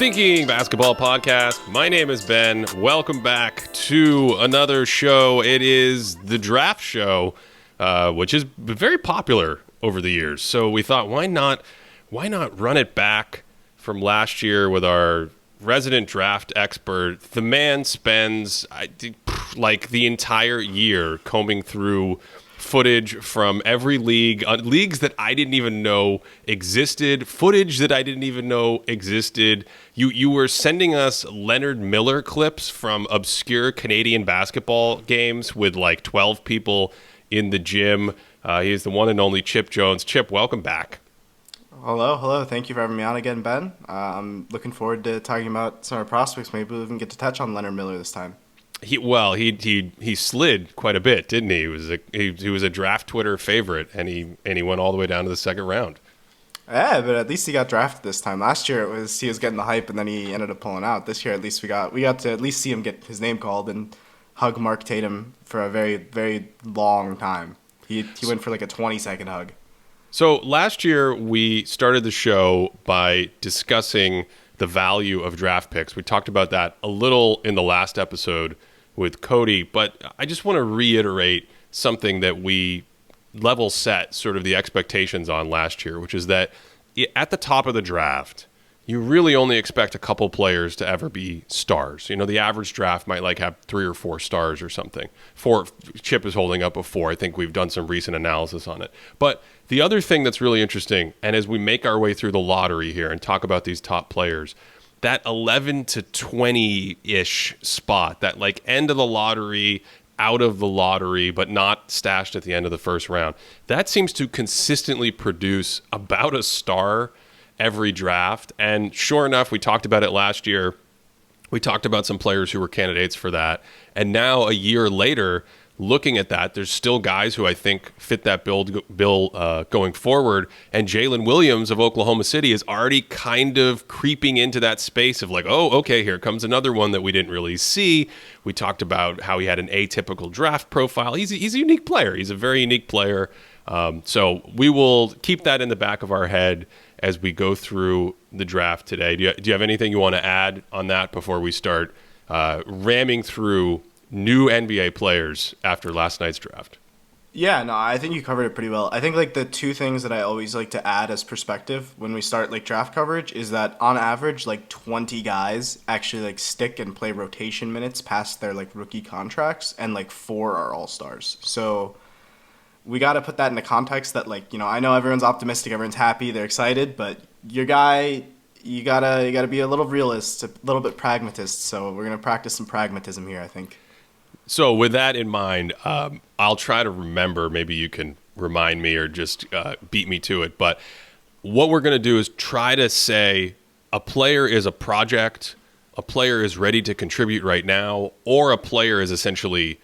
Thinking Basketball Podcast. My name is Ben. Welcome back to another show. It is the draft show, which has been very popular over the years. So we thought, why not run it back from last year with our resident draft expert? The man spends like the entire year combing through footage from every league, leagues that I didn't even know existed, footage that I didn't even know existed. You were sending us Leonard Miller clips from obscure Canadian basketball games with like 12 people in the gym. He is the one and only Chip Jones. Chip, welcome back. Hello. Thank you for having me on again, Ben. I'm looking forward to talking about some of our prospects. Maybe we can get to touch on Leonard Miller this time. He slid quite a bit, didn't he? He was a draft Twitter favorite, and he went all the way down to the second round. Yeah, but at least he got drafted this time. Last year he was getting the hype, and then he ended up pulling out. This year, at least we got to at least see him get his name called and hug Mark Tatum for a very, very long time. He went for like a 20-second hug. So last year we started the show by discussing the value of draft picks. We talked about that a little in the last episode with Cody, but I just want to reiterate something that we level set sort of the expectations on last year, which is that at the top of the draft, you really only expect a couple players to ever be stars. You know, the average draft might like have 3 or 4 stars or something. Chip is holding up a 4. I think we've done some recent analysis on it. But the other thing that's really interesting, and as we make our way through the lottery here and talk about these top players, that 11 to 20-ish spot, that like end of the lottery, out of the lottery, but not stashed at the end of the first round, that seems to consistently produce about a star every draft. And sure enough, we talked about it last year. We talked about some players who were candidates for that. And now a year later, looking at that, there's still guys who I think fit that bill going forward. And Jalen Williams of Oklahoma City is already kind of creeping into that space of like, oh, okay, here comes another one that we didn't really see. We talked about how he had an atypical draft profile. He's a unique player. He's a very unique player. So we will keep that in the back of our head as we go through the draft today. Do you have anything you want to add on that before we start ramming through new NBA players after last night's draft? Yeah, no, I think you covered it pretty well. I think like the two things that I always like to add as perspective when we start like draft coverage is that on average like 20 guys actually like stick and play rotation minutes past their like rookie contracts, and like 4 are all-stars. So we got to put that into context that like, you know, I know everyone's optimistic, everyone's happy, they're excited, but your guy, you gotta be a little realist, a little bit pragmatist. So we're gonna practice some pragmatism here, I think. So with that in mind, I'll try to remember. Maybe you can remind me or just beat me to it. But what we're going to do is try to say a player is a project, a player is ready to contribute right now, or a player is essentially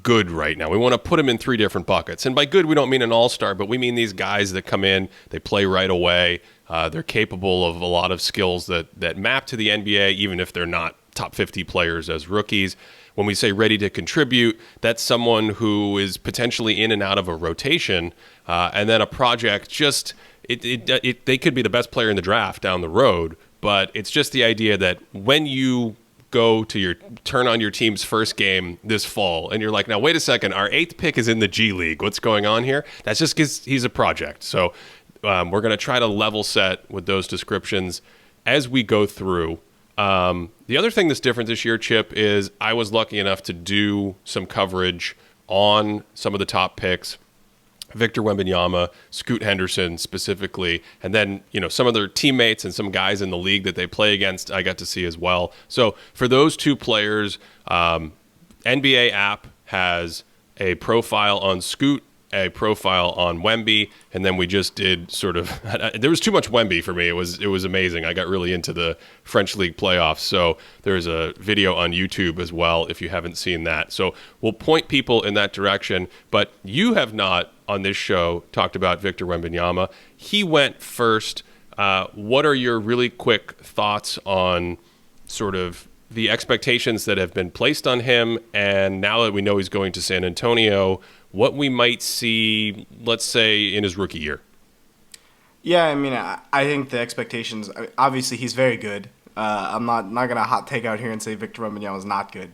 good right now. We want to put them in 3 different buckets. And by good, we don't mean an all-star, but we mean these guys that come in, they play right away. They're capable of a lot of skills that map to the NBA, even if they're not top 50 players as rookies. When we say ready to contribute, that's someone who is potentially in and out of a rotation, and then a project. Just they could be the best player in the draft down the road, but it's just the idea that when you go to turn on your team's first game this fall, and you're like, now wait a second, our 8th pick is in the G League. What's going on here? That's just because he's a project. So we're going to try to level set with those descriptions as we go through. The other thing that's different this year, Chip, is I was lucky enough to do some coverage on some of the top picks, Victor Wembanyama, Scoot Henderson specifically, and then, you know, some of their teammates and some guys in the league that they play against I got to see as well. So for those 2 players, NBA app has a profile on Scoot, a profile on Wemby, and then we just did sort of there was too much Wemby for me. It was amazing. I got really into the French League playoffs. So there's a video on YouTube as well if you haven't seen that. So we'll point people in that direction, but you have not on this show talked about Victor Wembanyama. He went first. What are your really quick thoughts on sort of the expectations that have been placed on him, and now that we know he's going to San Antonio, what we might see, let's say, in his rookie year? Yeah, I mean, I think the expectations, obviously he's very good. I'm not gonna hot take out here and say Victor Wembanyama is not good.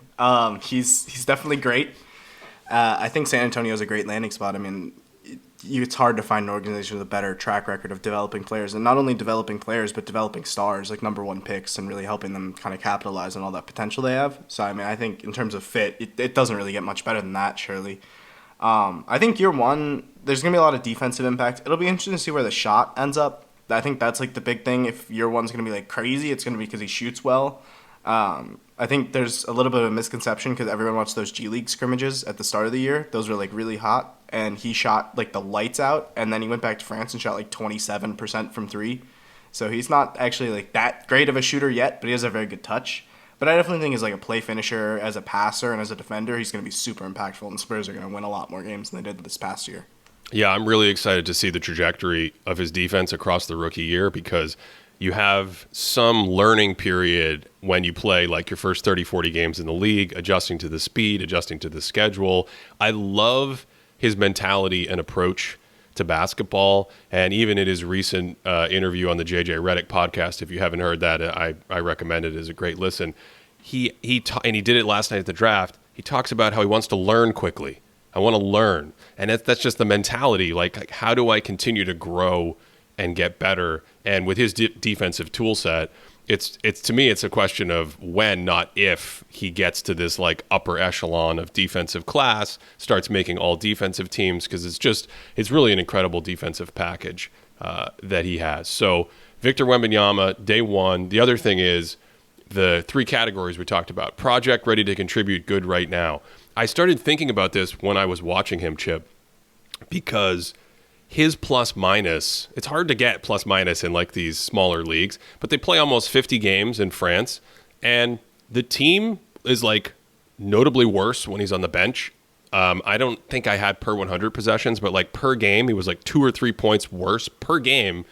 He's definitely great. I think San Antonio is a great landing spot. I mean, it's hard to find an organization with a better track record of developing players, and not only developing players, but developing stars, like number one picks, and really helping them kind of capitalize on all that potential they have. So, I mean, I think in terms of fit, it doesn't really get much better than that, surely. I think year one, there's going to be a lot of defensive impact. It'll be interesting to see where the shot ends up. I think that's like the big thing. If year one's going to be like crazy, it's going to be because he shoots well. I think there's a little bit of a misconception because everyone watched those G League scrimmages at the start of the year. Those were like really hot, and he shot like the lights out, and then he went back to France and shot like 27% from three. So he's not actually like that great of a shooter yet, but he has a very good touch. But I definitely think as like a play finisher, as a passer, and as a defender, he's going to be super impactful, and Spurs are going to win a lot more games than they did this past year. Yeah, I'm really excited to see the trajectory of his defense across the rookie year because you have some learning period when you play like your first 30, 40 games in the league, adjusting to the speed, adjusting to the schedule. I love his mentality and approach to basketball. And even in his recent interview on the JJ Redick podcast, if you haven't heard that, I recommend it as a great listen. And he did it last night at the draft. He talks about how he wants to learn quickly. I want to learn. And that's just the mentality. Like, how do I continue to grow and get better? And with his defensive tool set, it's to me, it's a question of when, not if, he gets to this like upper echelon of defensive class, starts making all defensive teams, because it's really an incredible defensive package that he has. So Victor Wembanyama, day one. The other thing is the three categories we talked about: project, ready to contribute, good right now. I started thinking about this when I was watching him, Chip, because his plus minus, it's hard to get plus minus in like these smaller leagues, but they play almost 50 games in France, and the team is like notably worse when he's on the bench. I don't think I had per 100 possessions, but like per game, he was like 2 or 3 points worse per game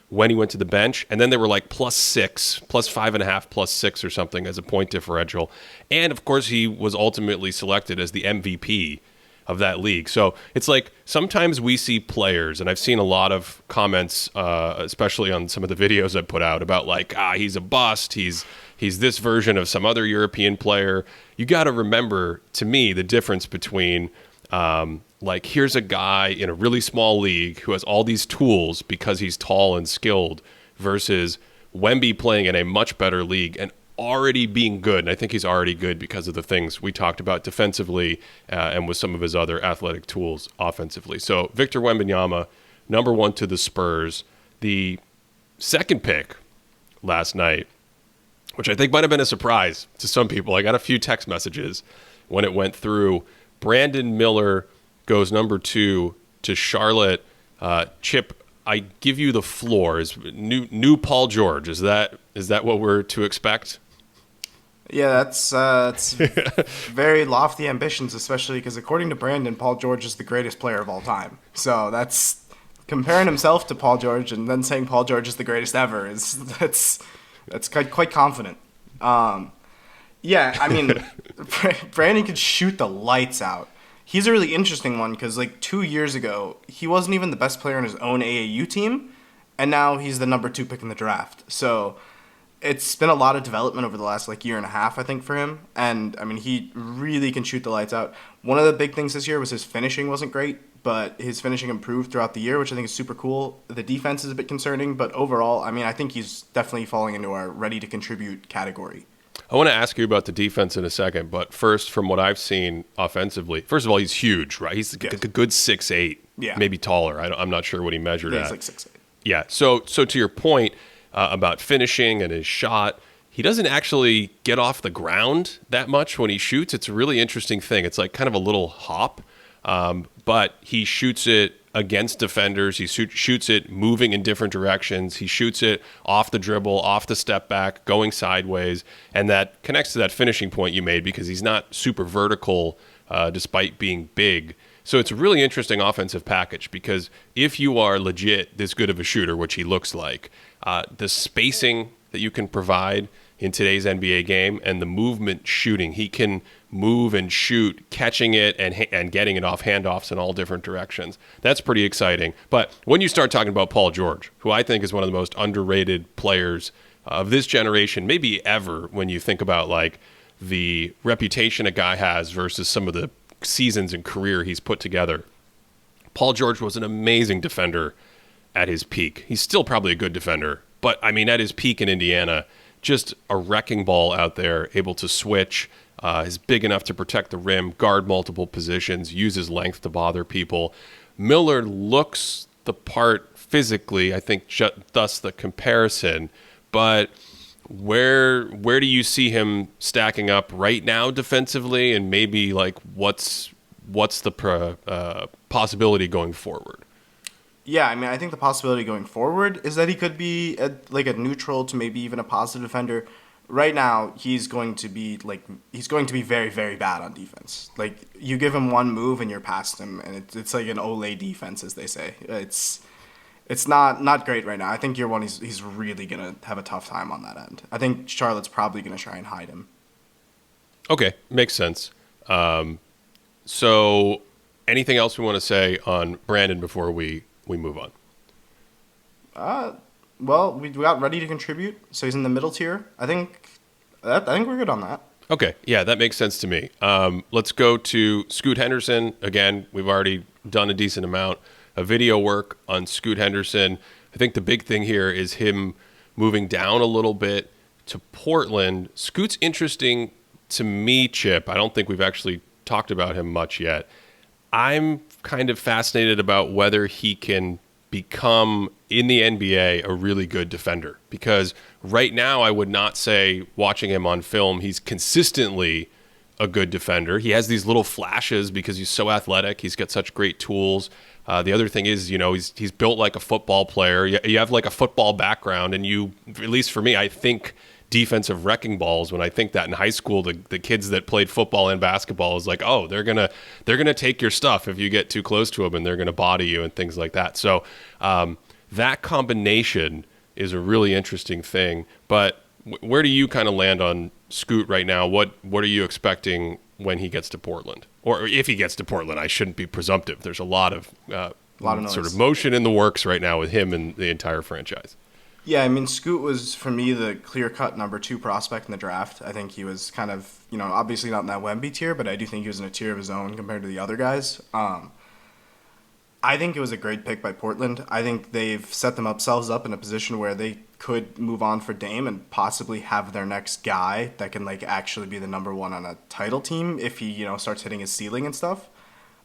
when he went to the bench. And then they were like +6, +5.5, +6 or something as a point differential. And of course, he was ultimately selected as the MVP of that league. So it's like sometimes we see players, and I've seen a lot of comments, especially on some of the videos I put out about like, he's a bust. He's this version of some other European player. You got to remember, to me, the difference between like, here's a guy in a really small league who has all these tools because he's tall and skilled, versus Wemby playing in a much better league and already being good. And I think he's already good because of the things we talked about defensively and with some of his other athletic tools offensively. So Victor Wembanyama, number one to the Spurs. The second pick last night, which I think might have been a surprise to some people. I got a few text messages when it went through. Brandon Miller goes number 2 to Charlotte. Chip, I give you the floor. Is new Paul George? Is that what we're to expect? Yeah, that's very lofty ambitions, especially because according to Brandon, Paul George is the greatest player of all time. So that's comparing himself to Paul George and then saying Paul George is the greatest ever that's quite confident. Yeah, I mean, Brandon could shoot the lights out. He's a really interesting one because like 2 years ago, he wasn't even the best player on his own AAU team, and now he's the number 2 pick in the draft. So it's been a lot of development over the last like year and a half, I think, for him. And I mean, he really can shoot the lights out. One of the big things this year was his finishing wasn't great, but his finishing improved throughout the year, which I think is super cool. The defense is a bit concerning, but overall, I mean, I think he's definitely falling into our ready to contribute category. I want to ask you about the defense in a second, but first, from what I've seen offensively, first of all, he's huge, right? He's a good 6'8", maybe taller. I'm not sure what he measured at. He's like 6'8". Yeah, so to your point about finishing and his shot, he doesn't actually get off the ground that much when he shoots. It's a really interesting thing. It's like kind of a little hop, but he shoots it against defenders. He shoots it moving in different directions. He shoots it off the dribble, off the step back, going sideways. And that connects to that finishing point you made because he's not super vertical despite being big. So it's a really interesting offensive package because if you are legit this good of a shooter, which he looks like, the spacing that you can provide in today's NBA game and the movement shooting, he can move and shoot, catching it and getting it off handoffs in all different directions. That's pretty exciting. But when you start talking about Paul George, who I think is one of the most underrated players of this generation, maybe ever, when you think about like the reputation a guy has versus some of the seasons and career he's put together. Paul George was an amazing defender at his peak. He's still probably a good defender, but I mean, at his peak in Indiana, just a wrecking ball out there, able to switch, is big enough to protect the rim, guard multiple positions, use his length to bother people. Miller looks the part physically, I think thus the comparison, but where do you see him stacking up right now defensively, and maybe like what's the possibility going forward? Yeah, I mean, I think the possibility going forward is that he could be like a neutral to maybe even a positive defender. Right now, he's going to be very, very bad on defense. Like, you give him one move and you're past him, and it's like an Olay defense, as they say. It's not great right now. I think year one, he's really gonna have a tough time on that end. I think Charlotte's probably gonna try and hide him. Okay, makes sense. So, anything else we want to say on Brandon before we move on? Well, we got ready to contribute, so he's in the middle tier. I think we're good on that. Okay, yeah, that makes sense to me. Let's go to Scoot Henderson. Again, we've already done a decent amount of video work on Scoot Henderson. I think the big thing here is him moving down a little bit to Portland. Scoot's interesting to me, Chip. I don't think we've actually talked about him much yet. I'm kind of fascinated about whether he can become, in the NBA, a really good defender. Because right now, I would not say, watching him on film, he's consistently a good defender. He has these little flashes because he's so athletic. He's got such great tools. The other thing is, he's built like a football player. You have like a football background, and you, at least for me, I think defensive wrecking balls. When I think that in high school, the kids that played football and basketball is like, oh, they're gonna take your stuff if you get too close to them, and they're gonna body you and things like that. So that combination is a really interesting thing. But where do you kind of land on Scoot right now? What are you expecting when he gets to Portland, or if he gets to Portland? I shouldn't be presumptive. There's a lot of sort of motion in the works right now with him and the entire franchise. Yeah, I mean, Scoot was, for me, the clear-cut number 2 prospect in the draft. I think he was kind of, obviously not in that Wemby tier, but I do think he was in a tier of his own compared to the other guys. I think it was a great pick by Portland. I think they've set themselves up in a position where they could move on for Dame and possibly have their next guy that can, like, actually be the number 1 on a title team if he, starts hitting his ceiling and stuff.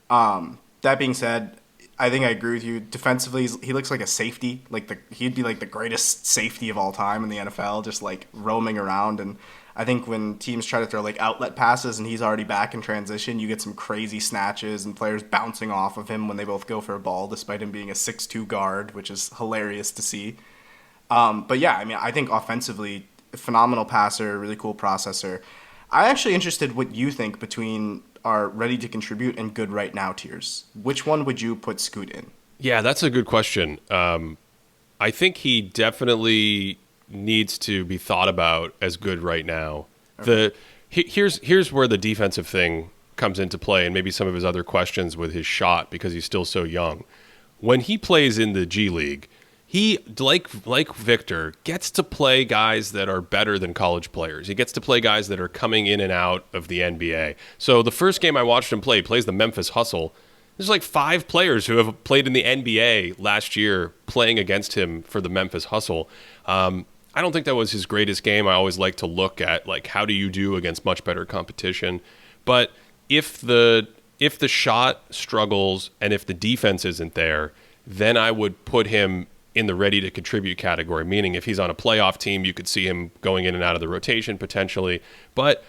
That being said, I think I agree with you. Defensively, he looks like a safety. He'd be like the greatest safety of all time in the NFL, just like roaming around. And I think when teams try to throw like outlet passes and he's already back in transition, you get some crazy snatches and players bouncing off of him when they both go for a ball, despite him being a 6'2" guard, which is hilarious to see. But yeah, I mean, I think offensively, phenomenal passer, really cool processor. I'm actually interested what you think between are ready to contribute and good right now tiers. Which one would you put Scoot in? Yeah, that's a good question. I think he definitely needs to be thought about as good right now. Okay. Here's where the defensive thing comes into play, and maybe some of his other questions with his shot because he's still so young. When he plays in the G League, he, like Victor, gets to play guys that are better than college players. He gets to play guys that are coming in and out of the NBA. So the first game I watched him play, he plays the Memphis Hustle. There's like 5 players who have played in the NBA last year playing against him for the Memphis Hustle. I don't think that was his greatest game. I always like to look at, like, how do you do against much better competition? But if the shot struggles and if the defense isn't there, then I would put him in the ready to contribute category, meaning if he's on a playoff team, you could see him going in and out of the rotation potentially. But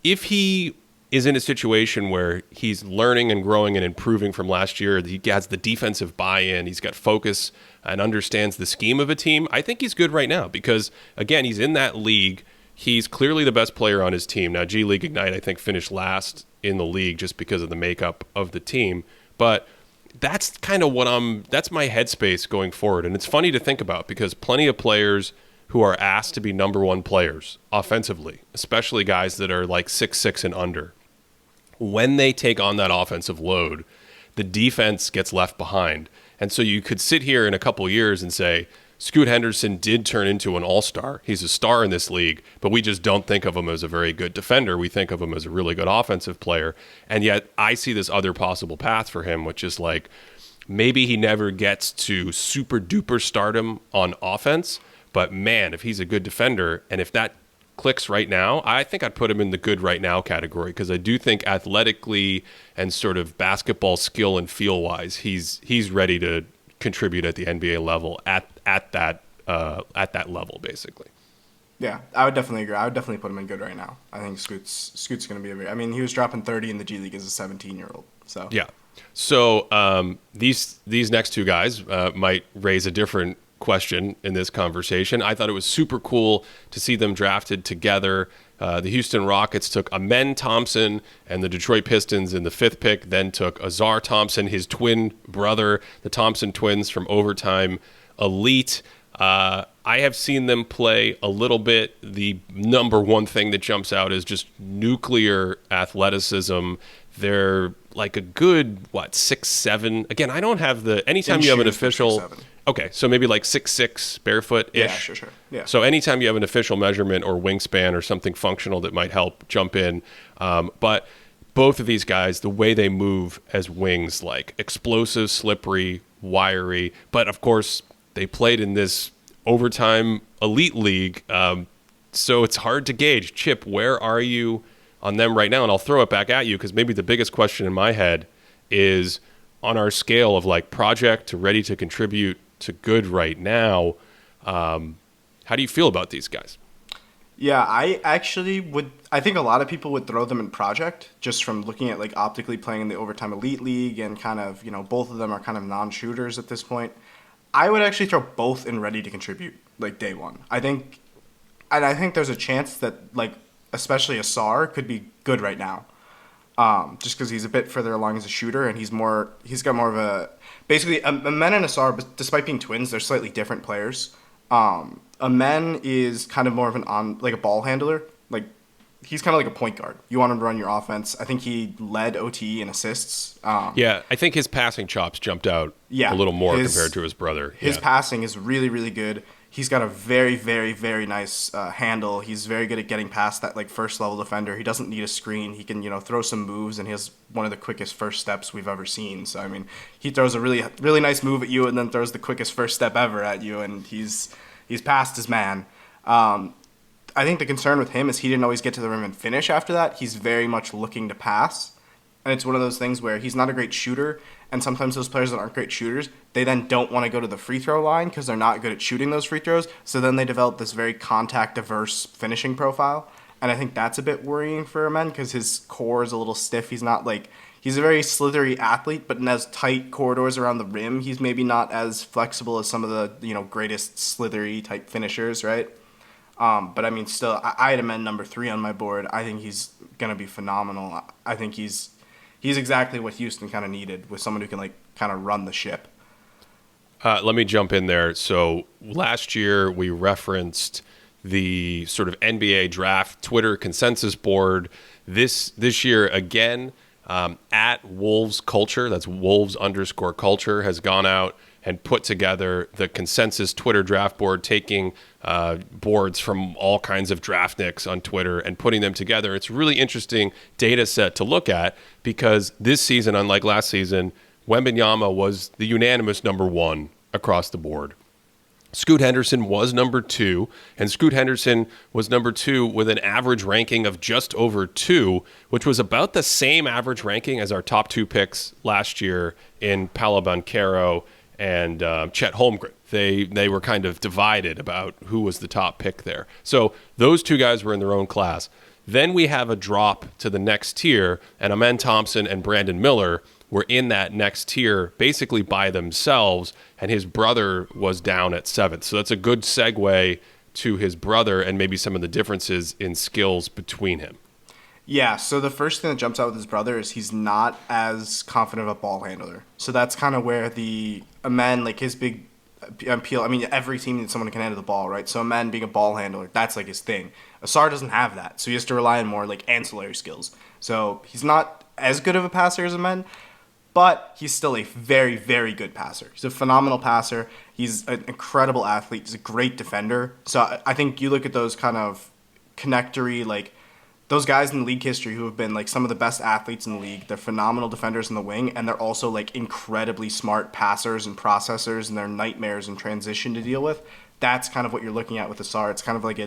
if he is in a situation where he's learning and growing and improving from last year, he has the defensive buy-in, he's got focus and understands the scheme of a team, I think he's good right now because, again, he's in that league. He's clearly the best player on his team. Now, G League Ignite, I think, finished last in the league just because of the makeup of the team. But that's kind of that's my headspace going forward. And it's funny to think about because plenty of players who are asked to be number 1 players offensively, especially guys that are like 6'6" and under, when they take on that offensive load, the defense gets left behind. And so you could sit here in a couple years and say, Scoot Henderson did turn into an all-star. He's a star in this league, but we just don't think of him as a very good defender. We think of him as a really good offensive player. And yet I see this other possible path for him, which is like maybe he never gets to super duper stardom on offense, but man, if he's a good defender and if that clicks right now, I think I'd put him in the good right now category, because I do think athletically and sort of basketball skill and feel wise, he's ready to contribute at the NBA level at that level basically. Yeah, I would definitely agree. I would definitely put him in good right now. I think Scoot's going to be a very. I mean, he was dropping 30 in the G League as a 17-year-old. So yeah. So these next two guys might raise a different question in this conversation. I thought it was super cool to see them drafted together. The Houston Rockets took Amen Thompson, and the Detroit Pistons in the 5th pick then took Azar Thompson, his twin brother, the Thompson twins from Overtime Elite. I have seen them play a little bit. The number one thing that jumps out is just nuclear athleticism. They're like a good, 6'7". Again, I don't have the, anytime you have an official, 6'7". okay, so maybe like 6'6", barefoot-ish. Yeah, sure. Yeah. So anytime you have an official measurement or wingspan or something functional that might help, jump in. But both of these guys, the way they move as wings, like explosive, slippery, wiry. But of course, they played in this Overtime Elite League, so it's hard to gauge. Chip, where are you on them right now? And I'll throw it back at you, because maybe the biggest question in my head is, on our scale of like project to ready to contribute to good right now, how do you feel about these guys? Yeah, I actually would. I think a lot of people would throw them in project, just from looking at like optically playing in the Overtime Elite League, and kind of, both of them are kind of non-shooters at this point. I would actually throw both in ready to contribute, like day one. I think there's a chance that, like, especially Asar could be good right now, just because he's a bit further along as a shooter, and he's got more of a, basically, Amen and Asar, despite being twins, they're slightly different players. Amen is kind of more of a ball handler. Like, he's kind of like a point guard. You want him to run your offense. I think he led OTE in assists. Yeah, I think his passing chops jumped out a little more compared to his brother. His passing is really, really good. He's got a very, very, very nice handle. He's very good at getting past that, like, first-level defender. He doesn't need a screen. He can, throw some moves, and he has one of the quickest first steps we've ever seen. So, I mean, he throws a really, really nice move at you and then throws the quickest first step ever at you, and he's past his man. I think the concern with him is he didn't always get to the rim and finish after that. He's very much looking to pass. And it's one of those things where he's not a great shooter, and sometimes those players that aren't great shooters, they then don't want to go to the free throw line because they're not good at shooting those free throws. So then they develop this very contact-diverse finishing profile. And I think that's a bit worrying for Amen, because his core is a little stiff. He's a very slithery athlete, but in as tight corridors around the rim, he's maybe not as flexible as some of the, greatest slithery type finishers, right? But I mean, still, I had Amen number 3 on my board. I think he's going to be phenomenal. I think he's exactly what Houston kind of needed, with someone who can, like, kind of run the ship. Let me jump in there. So last year we referenced the sort of NBA draft Twitter consensus board. This year again, at Wolves Culture, that's Wolves_culture, has gone out and put together the consensus Twitter draft board, taking boards from all kinds of draftniks on Twitter and putting them together. It's a really interesting data set to look at, because this season, unlike last season, Wembanyama was the unanimous number 1 across the board. Scoot Henderson was number 2, and Scoot Henderson was number 2 with an average ranking of just over 2, which was about the same average ranking as our top 2 picks last year in Paolo Banchero and Chet Holmgren. They were kind of divided about who was the top pick there. So those two guys were in their own class. Then we have a drop to the next tier, and Amen Thompson and Brandon Miller were in that next tier basically by themselves, and his brother was down at 7th. So that's a good segue to his brother and maybe some of the differences in skills between him. Yeah, so the first thing that jumps out with his brother is he's not as confident of a ball handler. So that's kind of where the Amen, like, his big appeal. I mean, every team needs someone who can handle the ball, right? So Amen being a ball handler, that's like his thing. Asar doesn't have that, so he has to rely on more like ancillary skills. So he's not as good of a passer as Amen, but he's still a very, very good passer. He's a phenomenal passer. He's an incredible athlete. He's a great defender. So I think you look at those kind of connectory, like those guys in league history who have been like some of the best athletes in the league. They're phenomenal defenders in the wing, and they're also like incredibly smart passers and processors, and they're nightmares in transition to deal with. That's kind of what you're looking at with Ausar. It's kind of like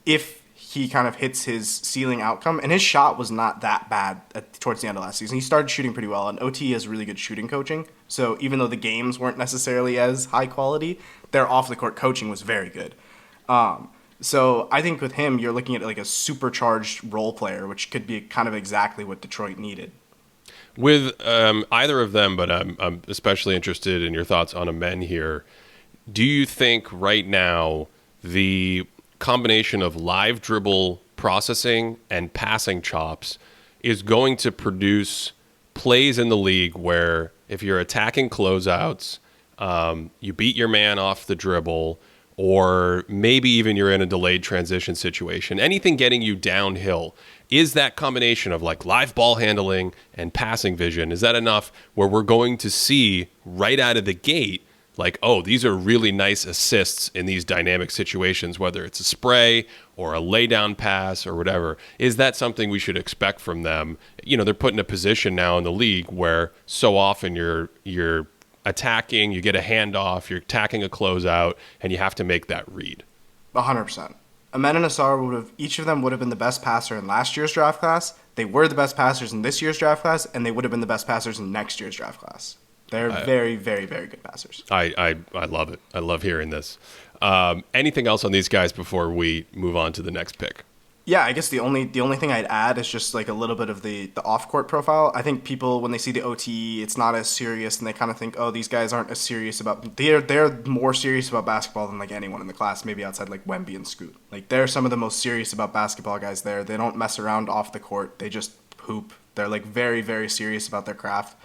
if he kind of hits his ceiling outcome, and his shot was not that bad towards the end of last season. He started shooting pretty well, and OT has really good shooting coaching. So even though the games weren't necessarily as high quality, their off the court coaching was very good. So I think with him, you're looking at like a supercharged role player, which could be kind of exactly what Detroit needed. With either of them, but I'm especially interested in your thoughts on Amen here. Do you think right now the combination of live dribble processing and passing chops is going to produce plays in the league where if you're attacking closeouts, you beat your man off the dribble, or maybe even you're in a delayed transition situation, anything getting you downhill, is that combination of like live ball handling and passing vision, is that enough where we're going to see right out of the gate, like, oh, these are really nice assists in these dynamic situations, whether it's a spray or a laydown pass or whatever? Is that something we should expect from them? You know, they're put in a position now in the league where so often you're attacking, you get a handoff, you're attacking a closeout, and you have to make that read. 100%. Amen and Ausar each of them would have been the best passer in last year's draft class. They were the best passers in this year's draft class, and they would have been the best passers in next year's draft class. They're very, very, very good passers. I love it. I love hearing this. Anything else on these guys before we move on to the next pick? Yeah, I guess the only thing I'd add is just like a little bit of the off-court profile. I think people, when they see the OTE, it's not as serious, and they kind of think, oh, these guys aren't as serious about. They're more serious about basketball than like anyone in the class, maybe outside like Wemby and Scoot. Like they're some of the most serious about basketball guys there. They don't mess around off the court. They just hoop. They're like very, very serious about their craft.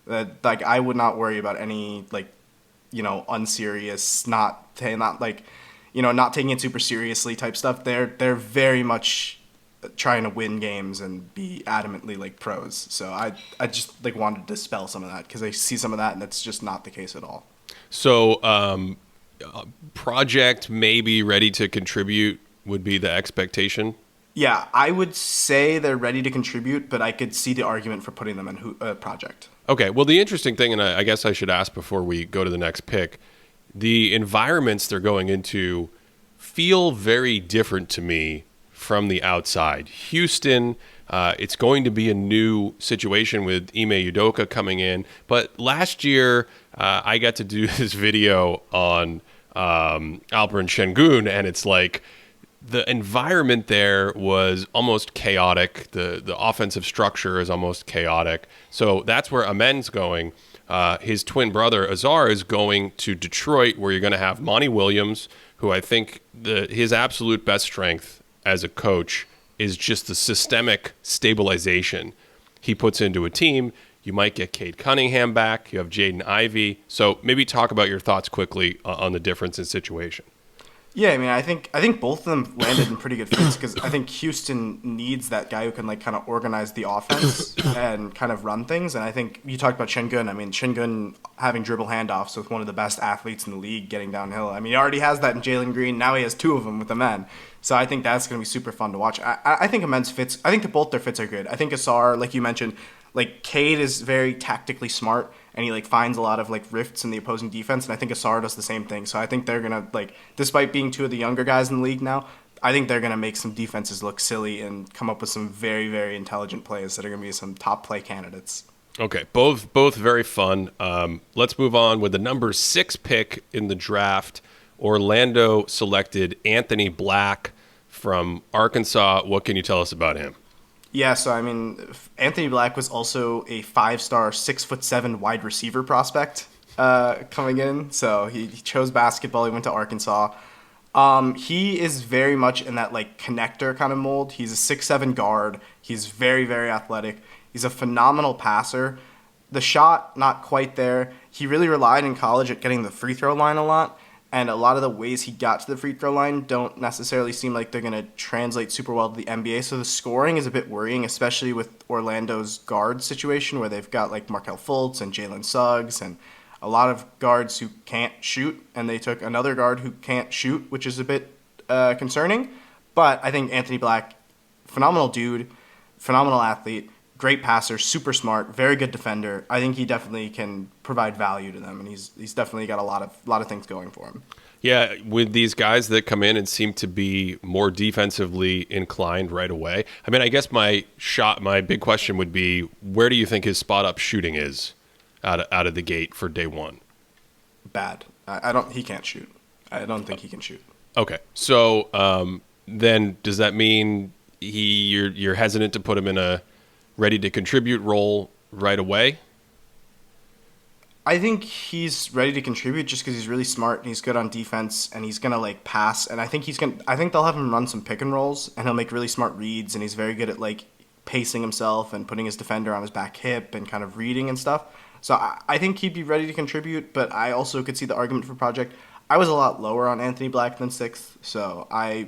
Like I would not worry about any like, unserious, not taking it super seriously type stuff. They're very much trying to win games and be adamantly like pros. So I just like wanted to dispel some of that because I see some of that and that's just not the case at all. So project maybe ready to contribute would be the expectation. Yeah, I would say they're ready to contribute, but I could see the argument for putting them in project. Okay, well, the interesting thing, and I guess I should ask before we go to the next pick, the environments they're going into feel very different to me from the outside. Houston, it's going to be a new situation with Ime Udoka coming in, but last year I got to do this video on Alperen Şengün, and it's like, the environment there was almost chaotic. The offensive structure is almost chaotic. So that's where Amen's going. His twin brother, Ausar, is going to Detroit, where you're going to have Monty Williams, who I think his absolute best strength as a coach is just the systemic stabilization he puts into a team. You might get Cade Cunningham back. You have Jaden Ivey. So maybe talk about your thoughts quickly on the difference in situation. Yeah, I mean, I think both of them landed in pretty good fits because I think Houston needs that guy who can like kind of organize the offense and kind of run things. And I think you talked about Şengün. I mean, Şengün having dribble handoffs with one of the best athletes in the league getting downhill. I mean, he already has that in Jalen Green. Now he has two of them with the men. So I think that's going to be super fun to watch. I think Amen's fits. I think both their fits are good. I think Ausar, like you mentioned, like Cade is very tactically smart. And he like finds a lot of like rifts in the opposing defense, and I think Ausar does the same thing. So I think they're gonna like, despite being two of the younger guys in the league now, I think they're gonna make some defenses look silly and come up with some very, very intelligent plays that are gonna be some top play candidates. Okay, both very fun. Let's move on with the number 6 pick in the draft. Orlando selected Anthony Black from Arkansas. What can you tell us about him? Yeah, so I mean, Anthony Black was also a 5-star, 6'7" wide receiver prospect coming in. So he chose basketball. He went to Arkansas. He is very much in that like connector kind of mold. He's a 6'7" guard. He's very, very athletic. He's a phenomenal passer. The shot, not quite there. He really relied in college at getting the free throw line a lot. and a lot of the ways he got to the free throw line don't necessarily seem like they're going to translate super well to the NBA. So the scoring is a bit worrying, especially with Orlando's guard situation where they've got like Markelle Fultz and Jalen Suggs and a lot of guards who can't shoot, and they took another guard who can't shoot, which is a bit concerning. But I think Anthony Black, phenomenal dude, phenomenal athlete, great passer, super smart, very good defender. I think he definitely can provide value to them, and he's definitely got a lot of things going for him. Yeah, with these guys that come in and seem to be more defensively inclined right away. I mean, I guess my big question would be, where do you think his spot up shooting is out of the gate for day one? Bad. He can't shoot. I don't think he can shoot. Okay, so then does that mean you're hesitant to put him in a ready to contribute role right away? I think he's ready to contribute just because he's really smart and he's good on defense and he's gonna like pass, and I think they'll have him run some pick and rolls and he'll make really smart reads, and he's very good at like pacing himself and putting his defender on his back hip and kind of reading and stuff. So I think he'd be ready to contribute, but I also could see the argument for project. I was a lot lower on Anthony Black than 6th, so I'd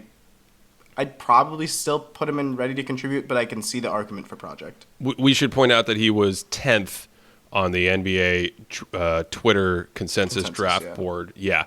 probably still put him in ready to contribute, but I can see the argument for project. We should point out that he was 10th on the NBA Twitter consensus draft board. Yeah,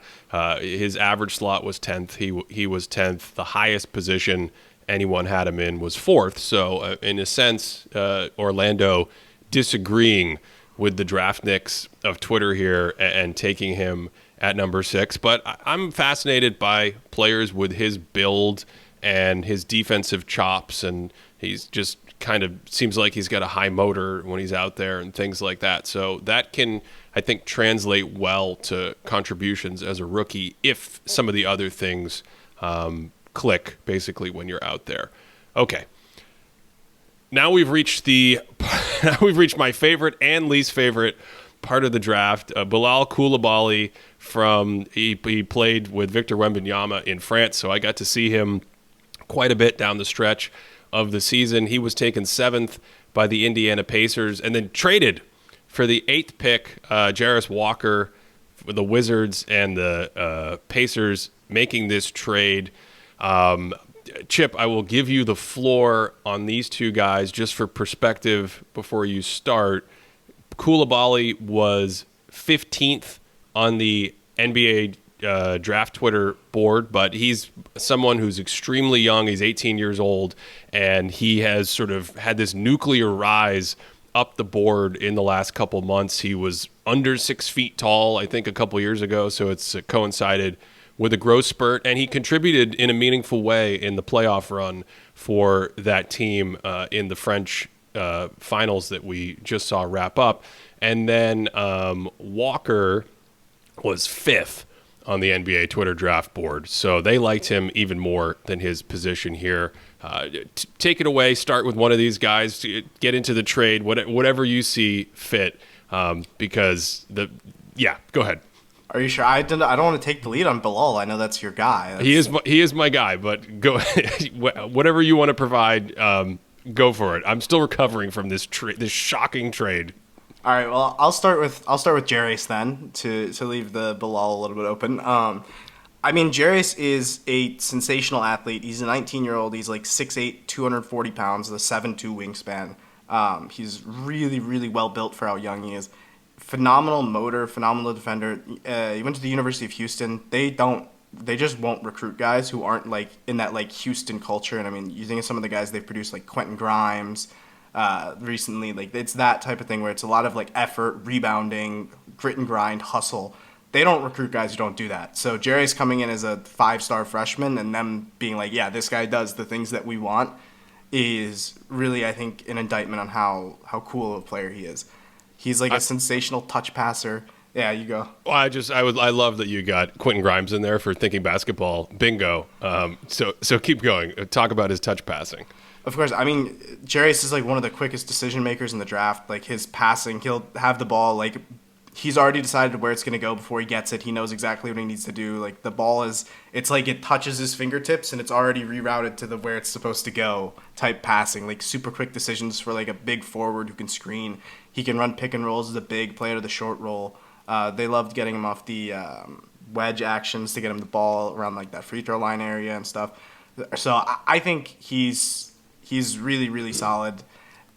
his average slot was 10th. He was 10th. The highest position anyone had him in was 4th. So in a sense, Orlando disagreeing with the draftniks of Twitter here and taking him at number 6. But I'm fascinated by players with his build and his defensive chops, and he's just kind of seems like he's got a high motor when he's out there and things like that. So that can, I think, translate well to contributions as a rookie if some of the other things click, basically, when you're out there. Okay. Now we've reached my favorite and least favorite part of the draft. Bilal Coulibaly he played with Victor Wembanyama in France, so I got to see him quite a bit down the stretch of the season. He was taken 7th by the Indiana Pacers and then traded for the 8th pick, Jarris Walker, for the Wizards and the Pacers making this trade. Chip, I will give you the floor on these two guys just for perspective before you start. Coulibaly was 15th on the NBA draft Twitter board, but he's someone who's extremely young. He's 18 years old, and he has sort of had this nuclear rise up the board in the last couple months. He was under 6 feet tall, I think, a couple years ago, so it's coincided with a growth spurt, and he contributed in a meaningful way in the playoff run for that team in the French finals that we just saw wrap up. And then Walker was 5th on the NBA Twitter draft board, so they liked him even more than his position here. Take it away, start with one of these guys, get into the trade, whatever you see fit, because go ahead. Are you sure? I don't want to take the lead on Bilal. I know that's your guy. He is my guy, but go whatever you want to provide, go for it. I'm still recovering from this shocking trade. All right. Well, I'll start with Jarris then to leave the Bilal a little bit open. I mean, Jarris is a sensational athlete. He's a 19-year-old. He's like 6'8", 240 pounds, with a 7'2" wingspan. He's really, really well built for how young he is. Phenomenal motor, phenomenal defender. He went to the University of Houston. They just won't recruit guys who aren't like in that like Houston culture. And I mean, you think of some of the guys they've produced, like Quentin Grimes, recently. Like it's that type of thing where it's a lot of like effort, rebounding, grit and grind, hustle. They don't recruit guys who don't do that. So Jarris coming in as a 5-star freshman and them being like, yeah, this guy does the things that we want, is really, I think, an indictment on how cool of a player he is. He's like a sensational touch passer. Yeah, you go. Well, I love that you got Quentin Grimes in there for thinking basketball. Bingo. So keep going. Talk about his touch passing. Of course. I mean, Jarris is like one of the quickest decision makers in the draft. Like his passing, he'll have the ball. Like he's already decided where it's going to go before he gets it. He knows exactly what he needs to do. Like the ball it's like it touches his fingertips and it's already rerouted to where it's supposed to go type passing. Like super quick decisions for like a big forward who can screen. He can run pick and rolls as a big, play out of the short roll. They loved getting him off the wedge actions to get him the ball around like that free throw line area and stuff. So I think he's really, really solid.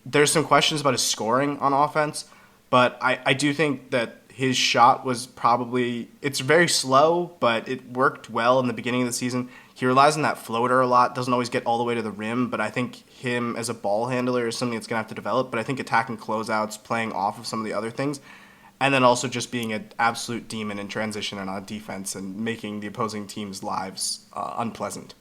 There's some questions about his scoring on offense, but I do think that his shot was probably, it's very slow, but it worked well in the beginning of the season. He relies on that floater a lot, doesn't always get all the way to the rim, but I think him as a ball handler is something that's going to have to develop. But I think attacking closeouts, playing off of some of the other things, and then also just being an absolute demon in transition and on defense and making the opposing team's lives unpleasant.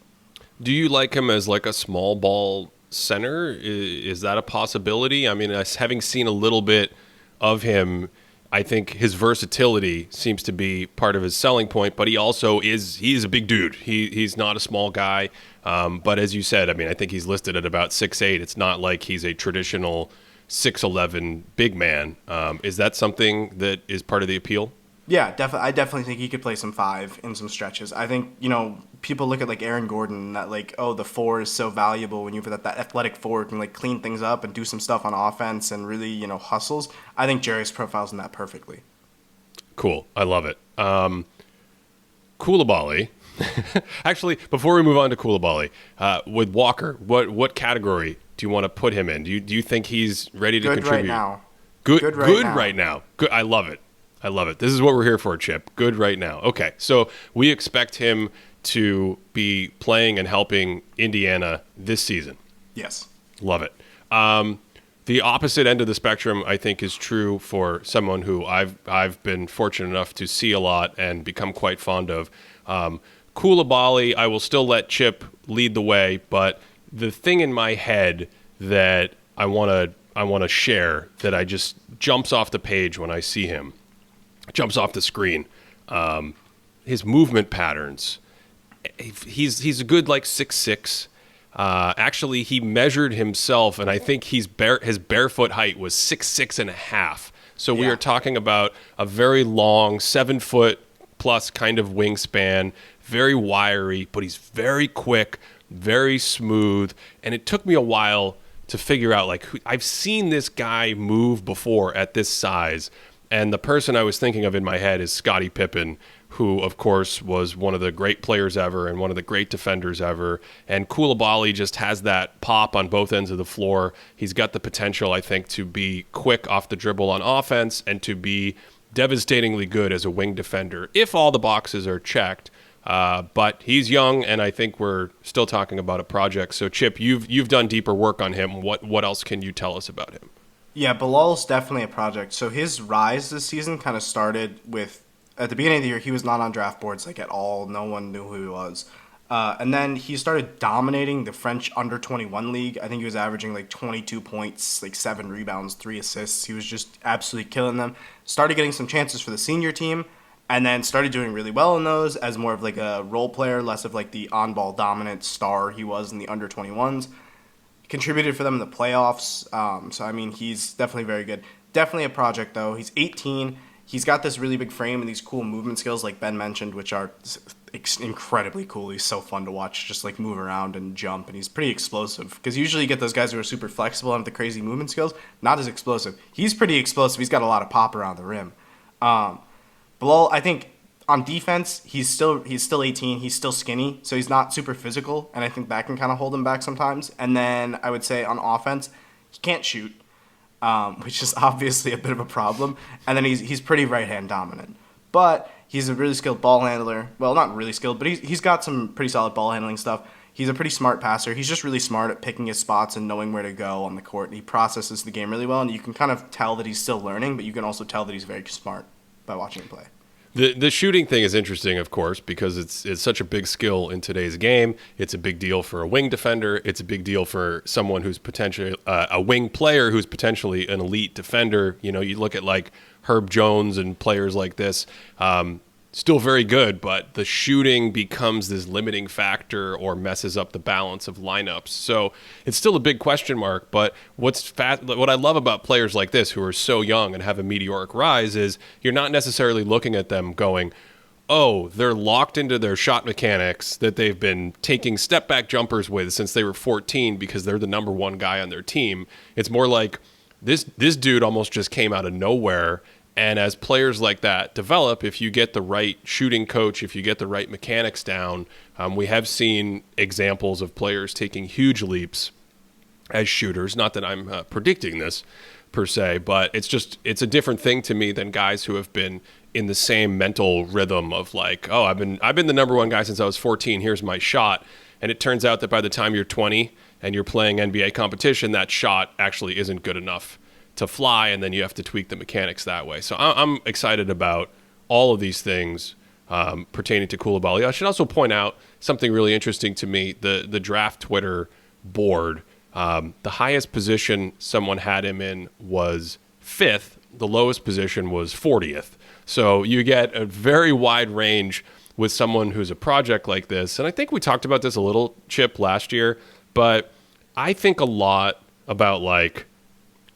Do you like him as like a small ball center? Is that a possibility? I mean, having seen a little bit of him, I think his versatility seems to be part of his selling point, but he's a big dude. He's not a small guy. But as you said, I mean, I think he's listed at about 6'8". It's not like he's a traditional 6'11" big man. Is that something that is part of the appeal? Yeah, I definitely think he could play some 5 in some stretches. I think, people look at like Aaron Gordon, that like, oh, the 4 is so valuable when you've got that athletic 4 can like clean things up and do some stuff on offense and really, hustles. I think Jarius profiles in that perfectly. Cool. I love it. Koulibaly. Actually, before we move on to Koulibaly, with Walker, what category do you want to put him in? Do you think he's ready to Good contribute? right now. Good right now. Good. I love it. This is what we're here for, Chip. Good right now. Okay, so we expect him to be playing and helping Indiana this season. Yes. Love it. The opposite end of the spectrum, I think, is true for someone who I've been fortunate enough to see a lot and become quite fond of. Koulibaly, I will still let Chip lead the way, but the thing in my head that I want to share that I just jumps off the page when I see him, jumps off the screen, his movement patterns. He's a good like 6'6". Actually, he measured himself, and I think his barefoot height was 6'6.5". So we are talking about a very long 7 foot plus kind of wingspan, very wiry, but he's very quick, very smooth. And it took me a while to figure out, like, I've seen this guy move before at this size. And the person I was thinking of in my head is Scottie Pippen, who, of course, was one of the great players ever and one of the great defenders ever. And Koulibaly just has that pop on both ends of the floor. He's got the potential, I think, to be quick off the dribble on offense and to be devastatingly good as a wing defender if all the boxes are checked. But he's young, and I think we're still talking about a project. So, Chip, you've done deeper work on him. What else can you tell us about him? Yeah, Bilal's definitely a project. So his rise this season kind of started with, at the beginning of the year, he was not on draft boards like at all. No one knew who he was. And then he started dominating the French under-21 league. I think he was averaging like 22 points, like 7 rebounds, 3 assists. He was just absolutely killing them. Started getting some chances for the senior team, and then started doing really well in those as more of like a role player, less of like the on-ball dominant star he was in the under-21s. Contributed for them in the playoffs. So, I mean, he's definitely very good. Definitely a project, though. He's 18. He's got this really big frame and these cool movement skills, like Ben mentioned, which are incredibly cool. He's so fun to watch, just like move around and jump. And he's pretty explosive. Because usually you get those guys who are super flexible and have the crazy movement skills. Not as explosive. He's pretty explosive. He's got a lot of pop around the rim. Bilal, I think, on defense, he's still 18. He's still skinny, so he's not super physical, and I think that can kind of hold him back sometimes. And then I would say on offense, he can't shoot, which is obviously a bit of a problem. And then he's pretty right-hand dominant. But he's a really skilled ball handler. Well, not really skilled, but he's got some pretty solid ball handling stuff. He's a pretty smart passer. He's just really smart at picking his spots and knowing where to go on the court. He processes the game really well, and you can kind of tell that he's still learning, but you can also tell that he's very smart by watching him play. The shooting thing is interesting, of course, because it's such a big skill in today's game. It's a big deal for a wing defender. It's a big deal for someone who's potentially a wing player who's potentially an elite defender. You know, you look at like Herb Jones and players like this. Still very good, but the shooting becomes this limiting factor or messes up the balance of lineups. So it's still a big question mark, but what I love about players like this who are so young and have a meteoric rise is you're not necessarily looking at them going, oh, they're locked into their shot mechanics that they've been taking step-back jumpers with since they were 14 because they're the number one guy on their team. It's more like this dude almost just came out of nowhere And as players like that develop, if you get the right shooting coach, if you get the right mechanics down, we have seen examples of players taking huge leaps as shooters. Not that I'm predicting this per se, but it's a different thing to me than guys who have been in the same mental rhythm of like, oh, I've been the number one guy since I was 14. Here's my shot. And it turns out that by the time you're 20 and you're playing NBA competition, that shot actually isn't good enough to fly, and then you have to tweak the mechanics that way. So I'm excited about all of these things pertaining to Coulibaly. I should also point out something really interesting to me, the draft Twitter board. The highest position someone had him in was 5th. The lowest position was 40th. So you get a very wide range with someone who's a project like this. And I think we talked about this a little, Chip, last year, but I think a lot about like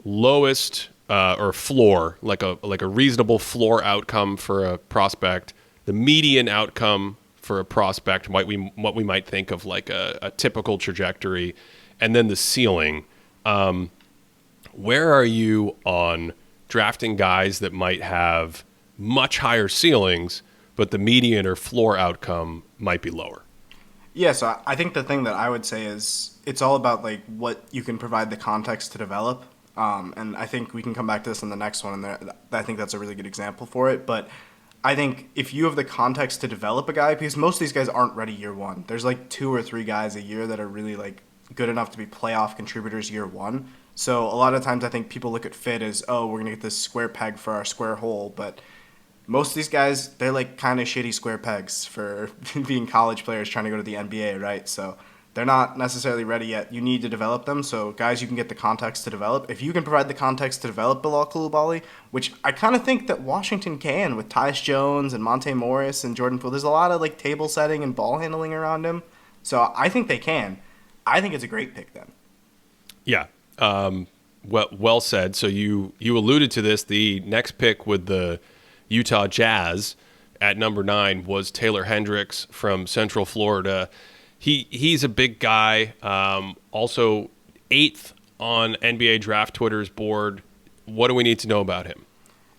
lowest or floor, like a reasonable floor outcome for a prospect, the median outcome for a prospect, what we might think of like a typical trajectory, and then the ceiling. Where are you on drafting guys that might have much higher ceilings, but the median or floor outcome might be lower? Yeah, so I think the thing that I would say is it's all about like what you can provide the context to develop. And I think we can come back to this in the next one, and I think that's a really good example for it. But I think if you have the context to develop a guy, because most of these guys aren't ready year one. There's like 2 or 3 guys a year that are really like good enough to be playoff contributors year one. So a lot of times I think people look at fit as, oh, we're going to get this square peg for our square hole. But most of these guys, they're like kind of shitty square pegs for being college players trying to go to the NBA, right? So they're not necessarily ready yet. You need to develop them. So guys, you can get the context to develop. If you can provide the context to develop Bilal Coulibaly, which I kind of think that Washington can with Tyus Jones and Monte Morris and Jordan Poole. There's a lot of like table setting and ball handling around him. So I think they can. I think it's a great pick then. Yeah. Well said. So you alluded to this. The next pick with the Utah Jazz at number 9 was Taylor Hendricks from Central Florida. He's a big guy. Also 8th on NBA Draft Twitter's board. What do we need to know about him?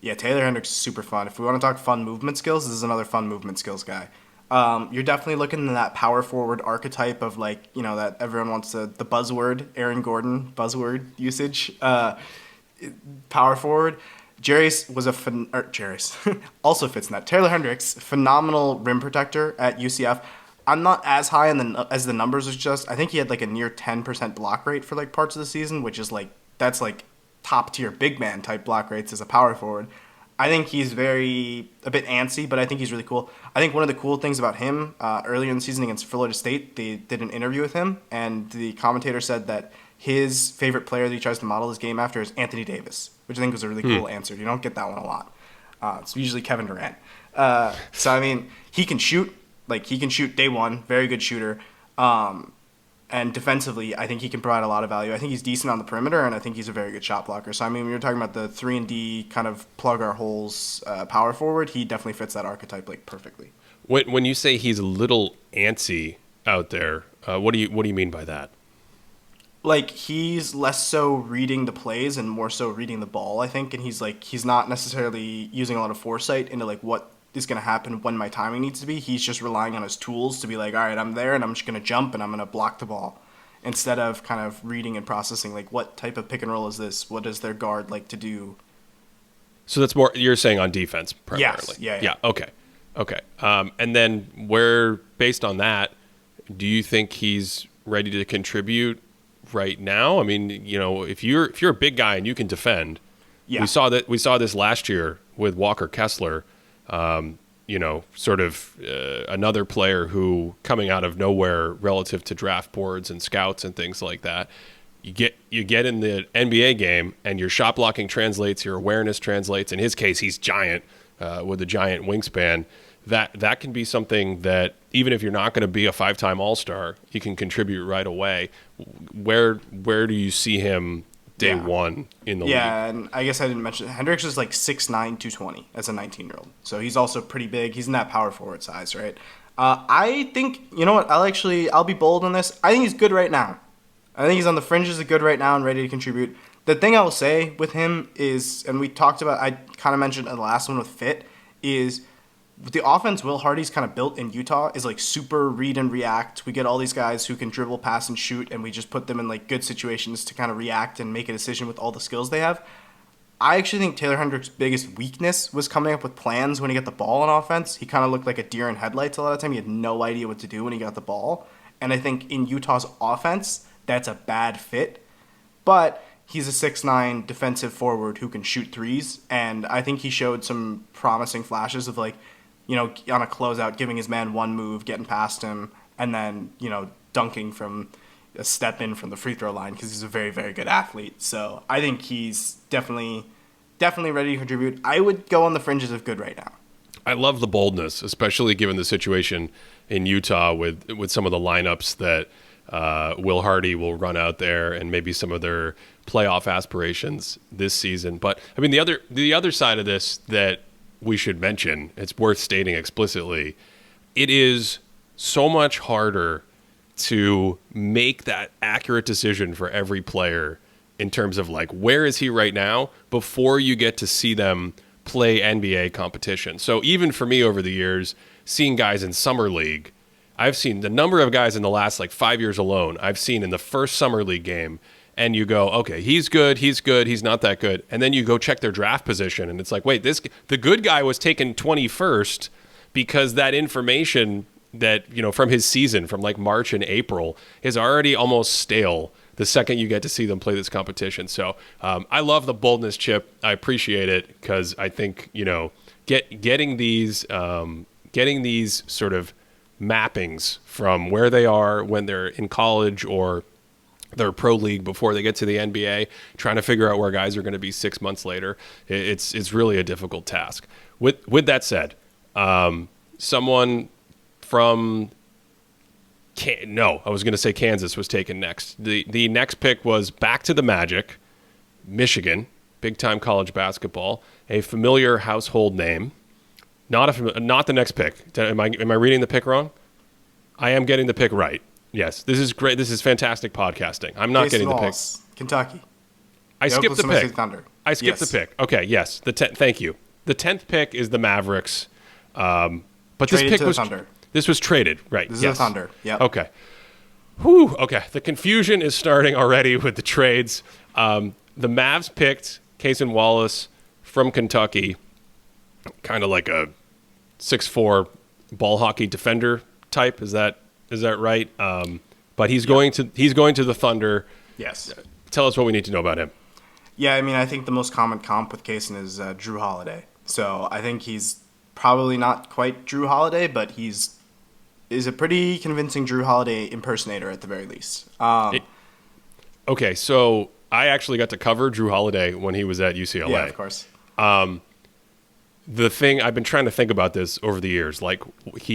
Yeah, Taylor Hendricks is super fun. If we want to talk fun movement skills, this is another fun movement skills guy. You're definitely looking at that power forward archetype of like, you know, that everyone wants the buzzword, Aaron Gordon buzzword usage. Power forward. Jarius was Jarius also fits in that. Taylor Hendricks, phenomenal rim protector at UCF. I'm not as high as the numbers suggest. I think he had like a near 10% block rate for like parts of the season, which is like, that's like top tier big man type block rates as a power forward. I think he's a bit antsy, but I think he's really cool. I think one of the cool things about him, earlier in the season against Florida State, they did an interview with him, and the commentator said that his favorite player that he tries to model his game after is Anthony Davis, which I think was a really cool answer. You don't get that one a lot. It's usually Kevin Durant. So, I mean, he can shoot. Like, he can shoot day one, very good shooter. And defensively, I think he can provide a lot of value. I think he's decent on the perimeter, and I think he's a very good shot blocker. So, I mean, when you're talking about the 3-and-D kind of plug our holes power forward, he definitely fits that archetype, like, perfectly. When you say he's a little antsy out there, what do you mean by that? Like, he's less so reading the plays and more so reading the ball, I think. And he's not necessarily using a lot of foresight into, like, what is going to happen when my timing needs to be. He's just relying on his tools to be like, all right, I'm there and I'm just going to jump and I'm going to block the ball, instead of kind of reading and processing, like, what type of pick and roll is this? What does their guard like to do? So that's more, you're saying on defense primarily. Yes. Yeah. Okay. And then based on that, do you think he's ready to contribute right now? I mean, you know, if you're a big guy and you can defend, we saw this last year with Walker Kessler. You know, sort of another player who coming out of nowhere relative to draft boards and scouts and things like that. You get in the NBA game and your shot blocking translates, your awareness translates. In his case, he's giant with a giant wingspan. That can be something that even if you're not going to be a 5-time All-Star, he can contribute right away. Where do you see him day one in the league? Yeah, and I guess I didn't mention Hendricks is like 6'9", 220 as a 19-year-old. So he's also pretty big. He's in that power forward size, right? I think, you know what, I'll be bold on this. I think he's good right now. I think he's on the fringes of good right now and ready to contribute. The thing I will say with him is, and we talked about, I kind of mentioned in the last one with Fit, is the offense Will Hardy's kind of built in Utah is like super read and react. We get all these guys who can dribble, pass, and shoot, and we just put them in like good situations to kind of react and make a decision with all the skills they have. I actually think Taylor Hendricks' biggest weakness was coming up with plans when he got the ball on offense. He kind of looked like a deer in headlights a lot of the time. He had no idea what to do when he got the ball. And I think in Utah's offense, that's a bad fit. But he's a 6'9" defensive forward who can shoot threes. And I think he showed some promising flashes of like, on a closeout, giving his man one move, getting past him, and then, dunking from a step in from the free throw line because he's a very, very good athlete. So I think he's definitely ready to contribute. I would go on the fringes of good right now. I love the boldness, especially given the situation in Utah with some of the lineups that Will Hardy will run out there and maybe some of their playoff aspirations this season. But I mean, the other side of this that we should mention, it's worth stating explicitly, it is so much harder to make that accurate decision for every player in terms of like, where is he right now before you get to see them play NBA competition. So even for me over the years, seeing guys in summer league, I've seen the number of guys in the last like 5 years alone I've seen in the first summer league game, and you go, okay, he's good, he's not that good. And then you go check their draft position and it's like, wait, the good guy was taken 21st because that information that, from his season from like March and April is already almost stale the second you get to see them play this competition. So I love the boldness, Chip. I appreciate it because I think, getting these sort of mappings from where they are when they're in college or their pro league before they get to the NBA, trying to figure out where guys are going to be 6 months later, it's really a difficult task. With that said, someone from I was going to say Kansas was taken next. The next pick was back to the Magic, Michigan, big-time college basketball, a familiar household name. Not the next pick. Am I reading the pick wrong? I am getting the pick right. Yes, this is great. This is fantastic podcasting. I'm not Jason getting the pick. Wallace, Kentucky. I skipped the pick. Thunder. I skipped the pick. Okay, yes. Thank you. The 10th pick is the Mavericks. But Traded this pick to was the Thunder. This was traded, right? This is the Thunder. Yep. Okay. Whew. Okay. The confusion is starting already with the trades. The Mavs picked Cason Wallace from Kentucky, kind of like a 6'4" ball hockey defender type. Is that right? But he's going to the Thunder. Yes. Tell us what we need to know about him. Yeah, I mean, I think the most common comp with Cason is Drew Holiday. So I think he's probably not quite Drew Holiday, but he's a pretty convincing Drew Holiday impersonator at the very least. Okay, so I actually got to cover Drew Holiday when he was at UCLA. Yeah, of course. The thing I've been trying to think about this over the years, like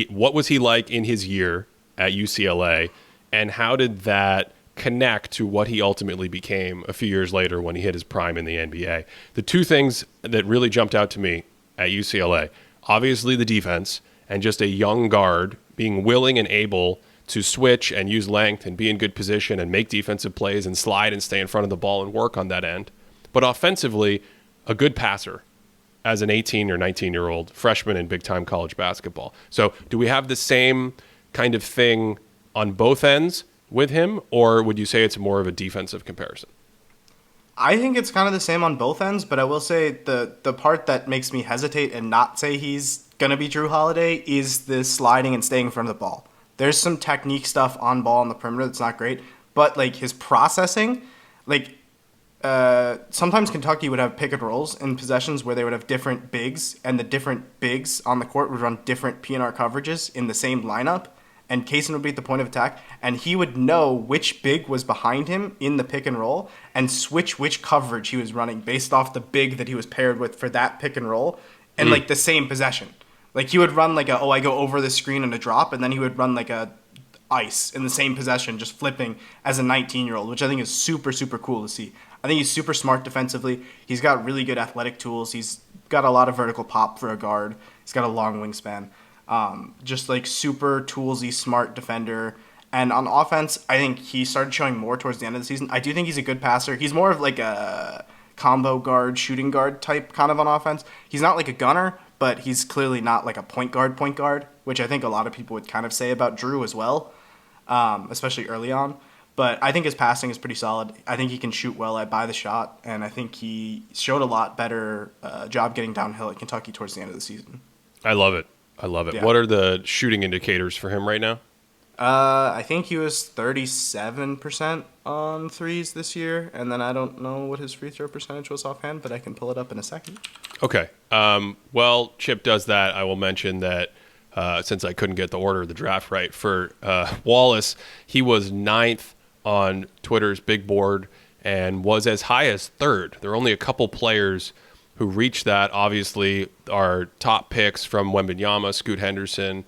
what was he like in his year at UCLA, and how did that connect to what he ultimately became a few years later when he hit his prime in the NBA? The two things that really jumped out to me at UCLA, obviously the defense and just a young guard being willing and able to switch and use length and be in good position and make defensive plays and slide and stay in front of the ball and work on that end. But offensively, a good passer as an 18 or 19-year-old freshman in big-time college basketball. So do we have the same kind of thing on both ends with him, or would you say it's more of a defensive comparison? I think it's kind of the same on both ends, but I will say the part that makes me hesitate and not say he's going to be Drew Holiday is the sliding and staying in front of the ball. There's some technique stuff on ball on the perimeter that's not great, but like his processing, like sometimes Kentucky would have pick and rolls in possessions where they would have different bigs, and the different bigs on the court would run different PNR coverages in the same lineup, and Cason would be at the point of attack, and he would know which big was behind him in the pick and roll and switch which coverage he was running based off the big that he was paired with for that pick and roll, and like the same possession. Like he would run like I go over the screen and a drop, and then he would run like a ice in the same possession, just flipping as a 19-year-old, which I think is super, super cool to see. I think he's super smart defensively. He's got really good athletic tools. He's got a lot of vertical pop for a guard. He's got a long wingspan. Just like super toolsy, smart defender. And on offense, I think he started showing more towards the end of the season. I do think he's a good passer. He's more of like a combo guard, shooting guard type kind of on offense. He's not like a gunner, but he's clearly not like a point guard, which I think a lot of people would kind of say about Drew as well, especially early on. But I think his passing is pretty solid. I think he can shoot well at by the shot, and I think he showed a lot better job getting downhill at Kentucky towards the end of the season. I love it. I love it. Yeah. What are the shooting indicators for him right now? I think he was 37% on threes this year, and then I don't know what his free throw percentage was offhand, but I can pull it up in a second. Okay. Well, Chip does that. I will mention that since I couldn't get the order of the draft right for Wallace, he was ninth on Twitter's big board and was as high as third. There are only a couple players who reached that. Obviously, our top picks from Wembanyama, Scoot Henderson,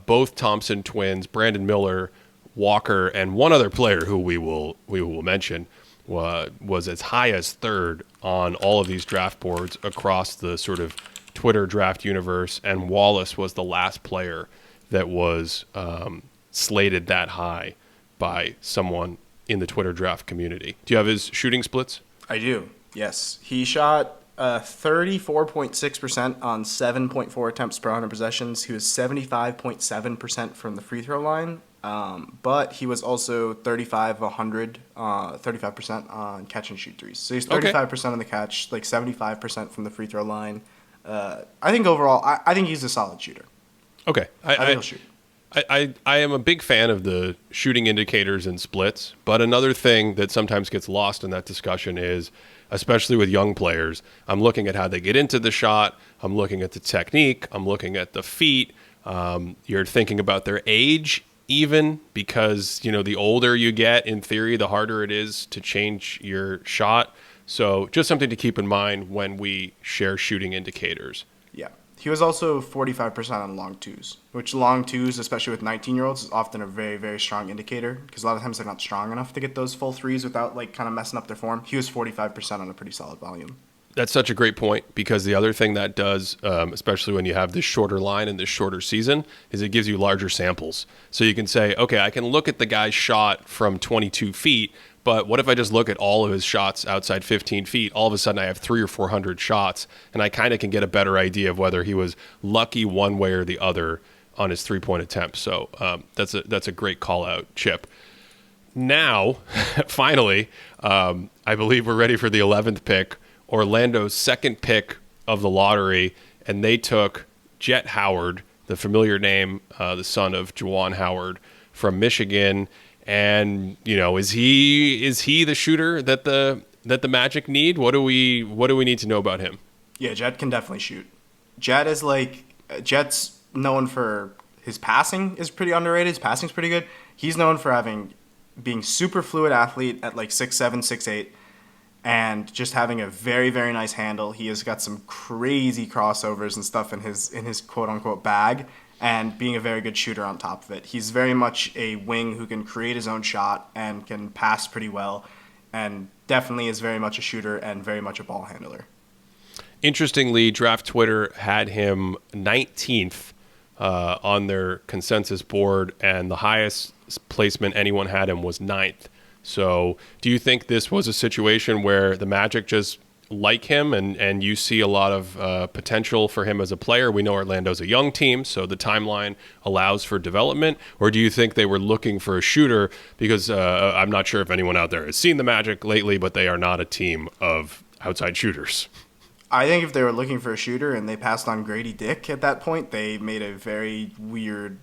both Thompson twins, Brandon Miller, Walker, and one other player who we will mention was as high as third on all of these draft boards across the sort of Twitter draft universe. And Wallace was the last player that was slated that high by someone in the Twitter draft community. Do you have his shooting splits? I do, yes. He shot 34.6% on 7.4 attempts per 100 possessions. He was 75.7% from the free throw line, but he was also 35% on catch and shoot threes. So he's 35% on the catch, like 75% from the free throw line. I think overall, I think he's a solid shooter. Okay. I think he'll shoot. I am a big fan of the shooting indicators and splits, but another thing that sometimes gets lost in that discussion is, especially with young players, I'm looking at how they get into the shot, I'm looking at the technique, I'm looking at the feet, you're thinking about their age even, because the older you get, in theory, the harder it is to change your shot. So just something to keep in mind when we share shooting indicators. Yeah. He was also 45% on long twos, which long twos, especially with 19-year-olds, is often a very, very strong indicator because a lot of times they're not strong enough to get those full threes without like kind of messing up their form. He was 45% on a pretty solid volume. That's such a great point, because the other thing that does, especially when you have this shorter line and this shorter season, is it gives you larger samples. So you can say, okay, I can look at the guy's shot from 22 feet, but what if I just look at all of his shots outside 15 feet? All of a sudden I have 300 or 400 shots, and I kind of can get a better idea of whether he was lucky one way or the other on his three-point attempt. So that's a great call-out, Chip. Now, finally, I believe we're ready for the 11th pick, Orlando's second pick of the lottery, and they took Jet Howard, the familiar name, the son of Juwan Howard from Michigan. And is he the shooter that the Magic need? What do we need to know about him? Yeah, Jet can definitely shoot. Jet's known for his passing is pretty underrated. His passing's pretty good. He's known for being super fluid athlete at like 6'7", 6'8", and just having a very, very nice handle. He has got some crazy crossovers and stuff in his quote unquote bag, and being a very good shooter on top of it. He's very much a wing who can create his own shot and can pass pretty well, and definitely is very much a shooter and very much a ball handler. Interestingly, Draft Twitter had him 19th on their consensus board, and the highest placement anyone had him was 9th. So do you think this was a situation where the Magic just like him and you see a lot of potential for him as a player? We know Orlando's a young team, so the timeline allows for development. Or do you think they were looking for a shooter? Because I'm not sure if anyone out there has seen the Magic lately, but they are not a team of outside shooters. I think if they were looking for a shooter and they passed on Grady Dick at that point, they made a very weird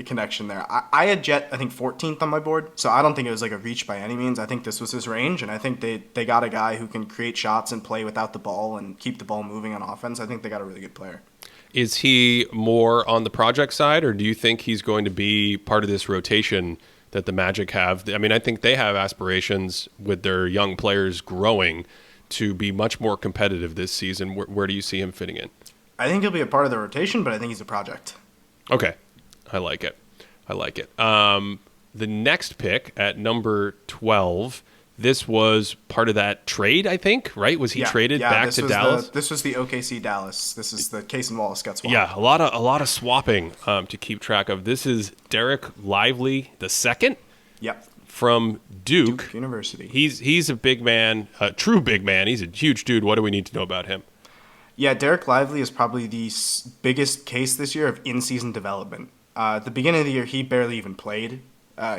connection there. I had Jet, I think, 14th on my board, so I don't think it was like a reach by any means. I think this was his range, and I think they got a guy who can create shots and play without the ball and keep the ball moving on offense. I think they got a really good player. Is he more on the project side, or do you think he's going to be part of this rotation that the Magic have? I mean, I think they have aspirations with their young players growing to be much more competitive this season. Where do you see him fitting in? I think he'll be a part of the rotation, but I think he's a project. Okay. I like it. The next pick at number 12, this was part of that trade, I think, right? Was he traded back to Dallas? This was the OKC Dallas. This is the Case and Wallace got swapped. Yeah, a lot of swapping to keep track of. This is Derek Lively the second. Yep. From Duke University. He's a big man, a true big man. He's a huge dude. What do we need to know about him? Yeah, Derek Lively is probably the biggest case this year of in-season development. At the beginning of the year, he barely even played.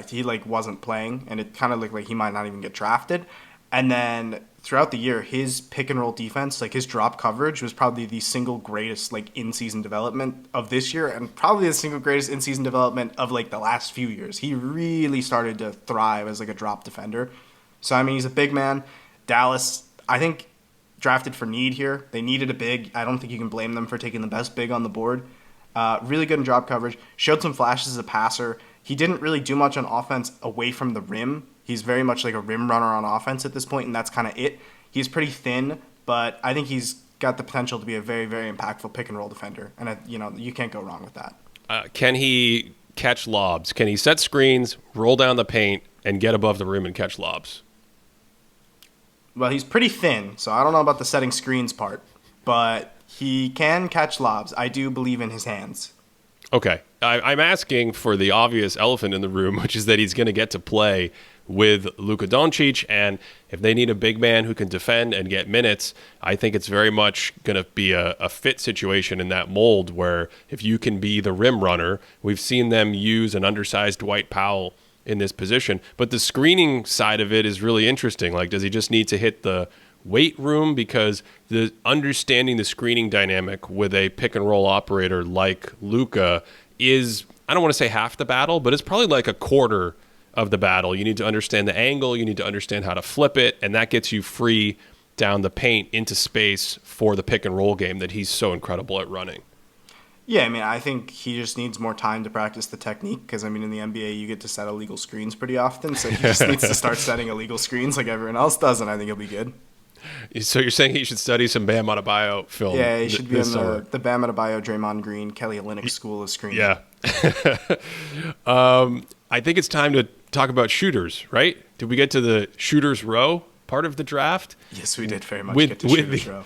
He wasn't playing, and it kind of looked like he might not even get drafted. And then throughout the year, his pick and roll defense, his drop coverage, was probably the single greatest in-season development of this year, and probably the single greatest in-season development of the last few years. He really started to thrive as a drop defender. So I mean, he's a big man. Dallas, I think, drafted for need here. They needed a big. I don't think you can blame them for taking the best big on the board. Really good in drop coverage. Showed some flashes as a passer. He didn't really do much on offense away from the rim. He's very much like a rim runner on offense at this point, and that's kind of it. He's pretty thin, but I think he's got the potential to be a very, very impactful pick and roll defender, and you can't go wrong with that. Can he catch lobs? Can he set screens, roll down the paint, and get above the rim and catch lobs? Well, he's pretty thin, so I don't know about the setting screens part, but he can catch lobs. I do believe in his hands. Okay. I'm asking for the obvious elephant in the room, which is that he's going to get to play with Luka Doncic, and if they need a big man who can defend and get minutes, I think it's very much going to be a fit situation in that mold where if you can be the rim runner, we've seen them use an undersized Dwight Powell in this position, but the screening side of it is really interesting. Does he just need to hit the weight room? Because the understanding the screening dynamic with a pick and roll operator like Luka is, I don't want to say half the battle, but it's probably a quarter of the battle. You need to understand the angle, you need to understand how to flip it, and that gets you free down the paint into space for the pick and roll game that he's so incredible at running. Yeah, I mean, I think he just needs more time to practice the technique because, I mean, in the NBA, you get to set illegal screens pretty often, so he just needs to start setting illegal screens like everyone else does, and I think he'll be good. So you're saying he should study some Bam Adebayo film? Yeah, he should be in the Bam Adebayo, Draymond Green, Kelly Olynyk school of screening. Yeah. I think it's time to talk about shooters, right? Did we get to the shooters row part of the draft? Yes, we did very much get to shooters row.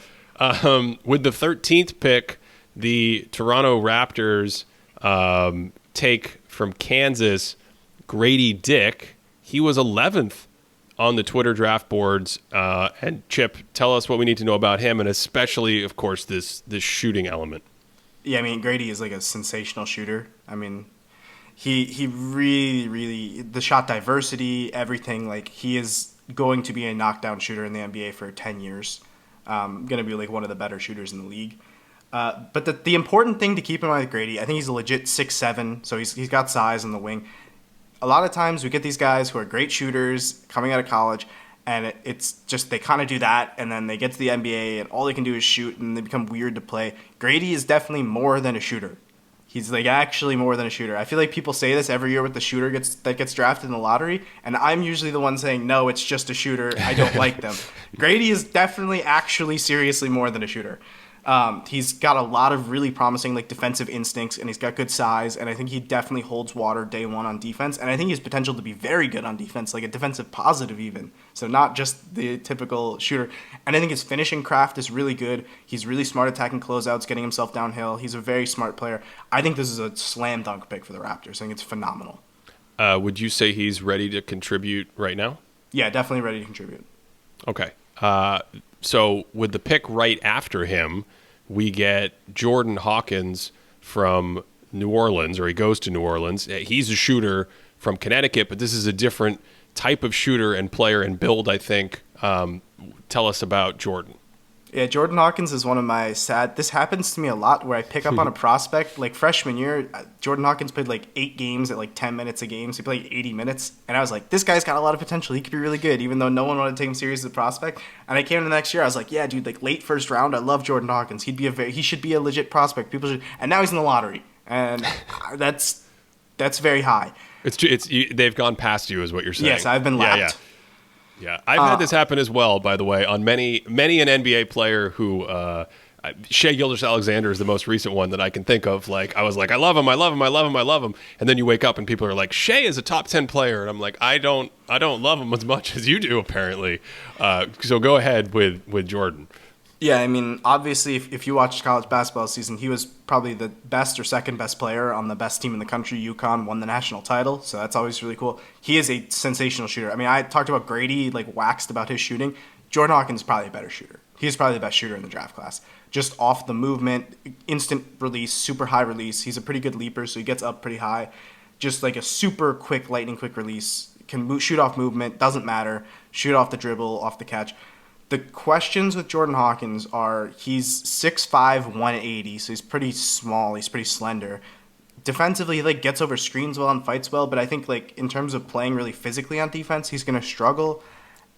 With the 13th pick, the Toronto Raptors take from Kansas Grady Dick. He was 11th on the Twitter draft boards. And Chip, tell us what we need to know about him, and especially, of course, this shooting element. Yeah, I mean, Grady is a sensational shooter. I mean, he really, really, the shot diversity, everything, he is going to be a knockdown shooter in the NBA for 10 years. Going to be one of the better shooters in the league. But the important thing to keep in mind with Grady, I think he's a legit 6'7", so he's got size on the wing. A lot of times we get these guys who are great shooters coming out of college, and it's just they kind of do that, and then they get to the NBA, and all they can do is shoot, and they become weird to play. Grady is definitely more than a shooter. He's actually more than a shooter. I feel like people say this every year with the shooter that gets drafted in the lottery, and I'm usually the one saying, no, it's just a shooter. I don't like them. Grady is definitely actually seriously more than a shooter. He's got a lot of really promising defensive instincts, and he's got good size, and I think he definitely holds water day one on defense, and I think he has potential to be very good on defense, a defensive positive even, so not just the typical shooter. And I think his finishing craft is really good. He's really smart attacking closeouts, getting himself downhill. He's a very smart player. I think this is a slam dunk pick for the Raptors. I think it's phenomenal. Would you say he's ready to contribute right now? Yeah, definitely ready to contribute. Okay. So with the pick right after him, we get Jordan Hawkins from New Orleans, or he goes to New Orleans. He's a shooter from Connecticut, but this is a different type of shooter and player and build, I think. Tell us about Jordan. Yeah, Jordan Hawkins is one of my this happens to me a lot where I pick up on a prospect. Freshman year, Jordan Hawkins played 8 games at 10 minutes a game. So he played 80 minutes. And I was like, this guy's got a lot of potential. He could be really good, even though no one wanted to take him serious as a prospect. And I came in the next year, I was like, yeah, dude, late first round, I love Jordan Hawkins. He should be a legit prospect. And now he's in the lottery. And that's very high. They've gone past you is what you're saying. Yes, I've been lapped. Yeah, I've had this happen as well, by the way, on many an NBA player who Shea Gilgeous-Alexander is the most recent one that I can think of. Like, I was like, I love him, I love him, I love him, I love him. And then you wake up and people are like, Shea is a top 10 player. And I'm like, I don't love him as much as you do, apparently. So go ahead with Jordan. Yeah, I mean, obviously, if you watched college basketball season, he was probably the best or second best player on the best team in the country. UConn won the national title, so that's always really cool. He is a sensational shooter. I mean, I talked about Grady, like, waxed about his shooting. Jordan Hawkins is probably a better shooter. He's probably the best shooter in the draft class. Just off the movement, instant release, super high release. He's a pretty good leaper, so he gets up pretty high. Just like a super quick, lightning quick release. Can shoot off movement, doesn't matter. Shoot off the dribble, off the catch. The questions with Jordan Hawkins are he's 6'5", 180, so he's pretty small. He's pretty slender. Defensively, he like gets over screens well and fights well, but I think like in terms of playing really physically on defense, he's going to struggle.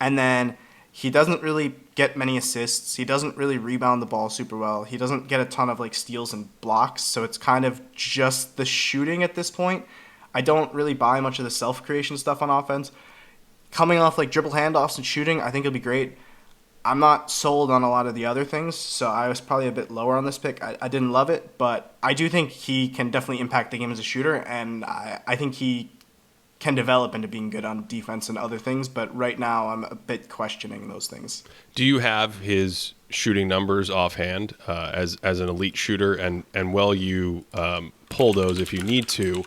And then he doesn't really get many assists. He doesn't really rebound the ball super well. He doesn't get a ton of like steals and blocks, so it's kind of just the shooting at this point. I don't really buy much of the self-creation stuff on offense. Coming off like dribble handoffs and shooting, I think it'll be great. I'm not sold on a lot of the other things, so I was probably a bit lower on this pick. I didn't love it, but I do think he can definitely impact the game as a shooter, and I think he can develop into being good on defense and other things, but right now I'm a bit questioning those things. Do you have his shooting numbers offhand as an elite shooter? And while you pull those if you need to,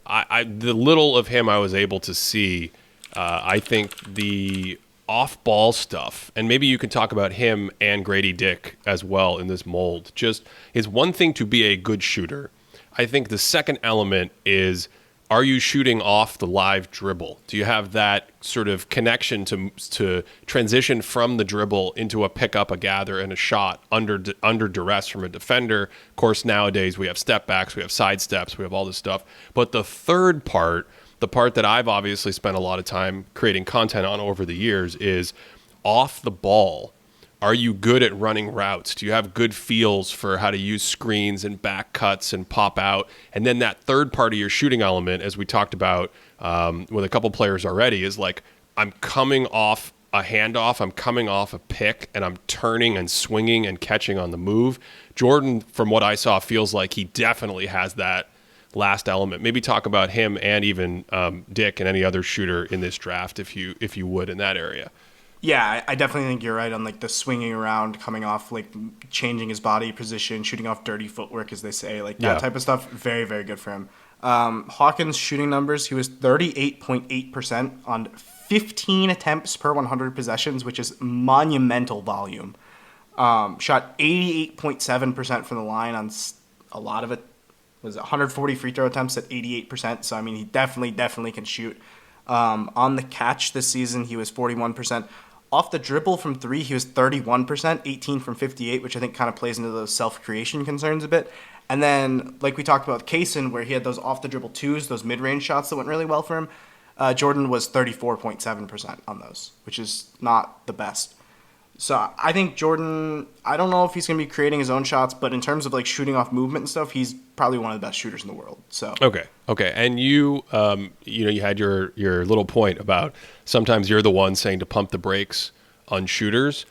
the little of him I was able to see, I think the off-ball stuff, and maybe you can talk about him and Grady Dick as well in this mold, just is one thing to be a good shooter. I think the second element is, are you shooting off the live dribble? Do you have that sort of connection to transition from the dribble into a pickup, a gather, and a shot under duress from a defender? Of course, nowadays we have step backs, we have side steps, we have all this stuff. But the third part, the part that I've obviously spent a lot of time creating content on over the years, is off the ball. Are you good at running routes? Do you have good feels for how to use screens and back cuts and pop out? And then that third part of your shooting element, as we talked about with a couple players already, is like, I'm coming off a handoff, I'm coming off a pick, and I'm turning and swinging and catching on the move. Jordan, from what I saw, feels like he definitely has that last element. Maybe talk about him and even Dick and any other shooter in this draft, if you would, in that area. Yeah, I definitely think you're right on like the swinging around, coming off, like changing his body position, shooting off dirty footwork, as they say, like that type of stuff. Very, very good for him. Hawkins' shooting numbers, he was 38.8% on 15 attempts per 100 possessions, which is monumental volume. Shot 88.7% from the line on a lot of it. Was 140 free throw attempts at 88%. So, I mean, he definitely can shoot. On the catch this season, he was 41%. Off the dribble from three, he was 31%, 18 from 58, which I think kind of plays into those self-creation concerns a bit. And then, like we talked about with Kaysen, where he had those off-the-dribble twos, those mid-range shots that went really well for him, Jordan was 34.7% on those, which is not the best. So I think Jordan, I don't know if he's going to be creating his own shots, but in terms of like shooting off movement and stuff, he's probably one of the best shooters in the world. So Okay. And you had your little point about sometimes you're the one saying to pump the brakes on shooters.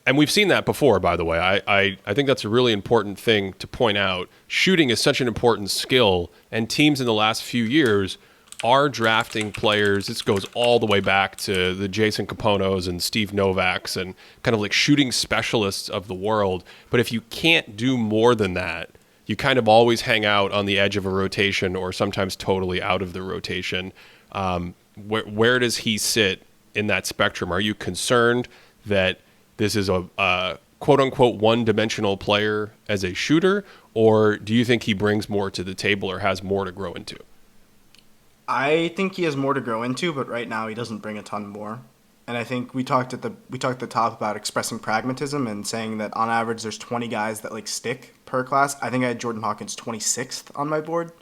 And we've seen that before, by the way. I think that's a really important thing to point out. Shooting is such an important skill, and teams in the last few years are drafting players. This goes all the way back to the Jason Kaponos and Steve Novaks and kind of like shooting specialists of the world. But if you can't do more than that, you kind of always hang out on the edge of a rotation or sometimes totally out of the rotation. Where does he sit in that spectrum? Are you concerned that this is a quote-unquote one-dimensional player as a shooter, or do you think he brings more to the table or has more to grow into? I think he has more to grow into, but right now he doesn't bring a ton more. And I think we talked at the top about expressing pragmatism and saying that on average there's 20 guys that like stick per class. I think I had Jordan Hawkins 26th on my board.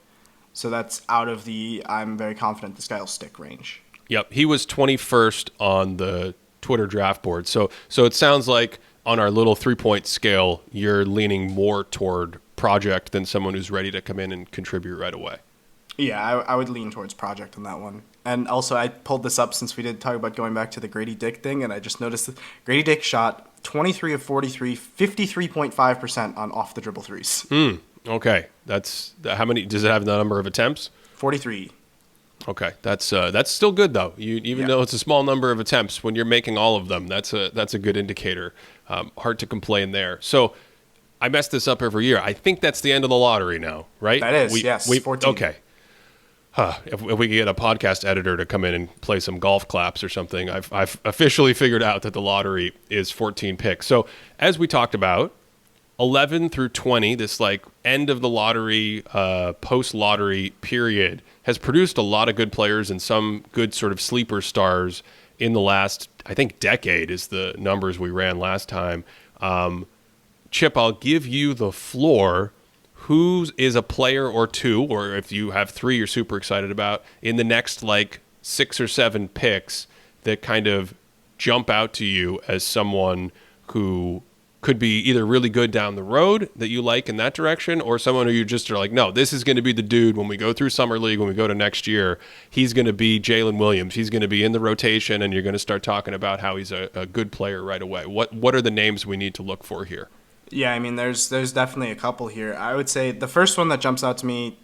So that's out of the I'm very confident this guy will stick range. Yep, he was 21st on the Twitter draft board. So it sounds like on our little 3-point scale, you're leaning more toward project than someone who's ready to come in and contribute right away. Yeah, I would lean towards project on that one. And also, I pulled this up since we did talk about going back to the Grady Dick thing, and I just noticed that Grady Dick shot 23 of 43, 53.5% on off the dribble threes. Okay, that's how many? Does it have the number of attempts? 43. Okay, that's still good though. Even Yeah. though it's a small number of attempts, when you're making all of them, that's a good indicator. Hard to complain there. So I mess this up every year. I think that's the end of the lottery now, right? That is, yes, 14. Okay. If we could get a podcast editor to come in and play some golf claps or something, I've officially figured out that the lottery is 14 picks. So as we talked about, 11 through 20, this like end of the lottery, post lottery period, has produced a lot of good players and some good sort of sleeper stars in the last, I think, decade is the numbers we ran last time. Chip, I'll give you the floor. Who is a player or two, or if you have three you're super excited about, in the next like 6 or 7 picks that kind of jump out to you as someone who could be either really good down the road that you like in that direction, or someone who you just are like, no, this is going to be the dude when we go through Summer League, when we go to next year, he's going to be Jalen Williams. He's going to be in the rotation, and you're going to start talking about how he's a good player right away. What are the names we need to look for here? Yeah, I mean, there's definitely a couple here. I would say the first one that jumps out to me,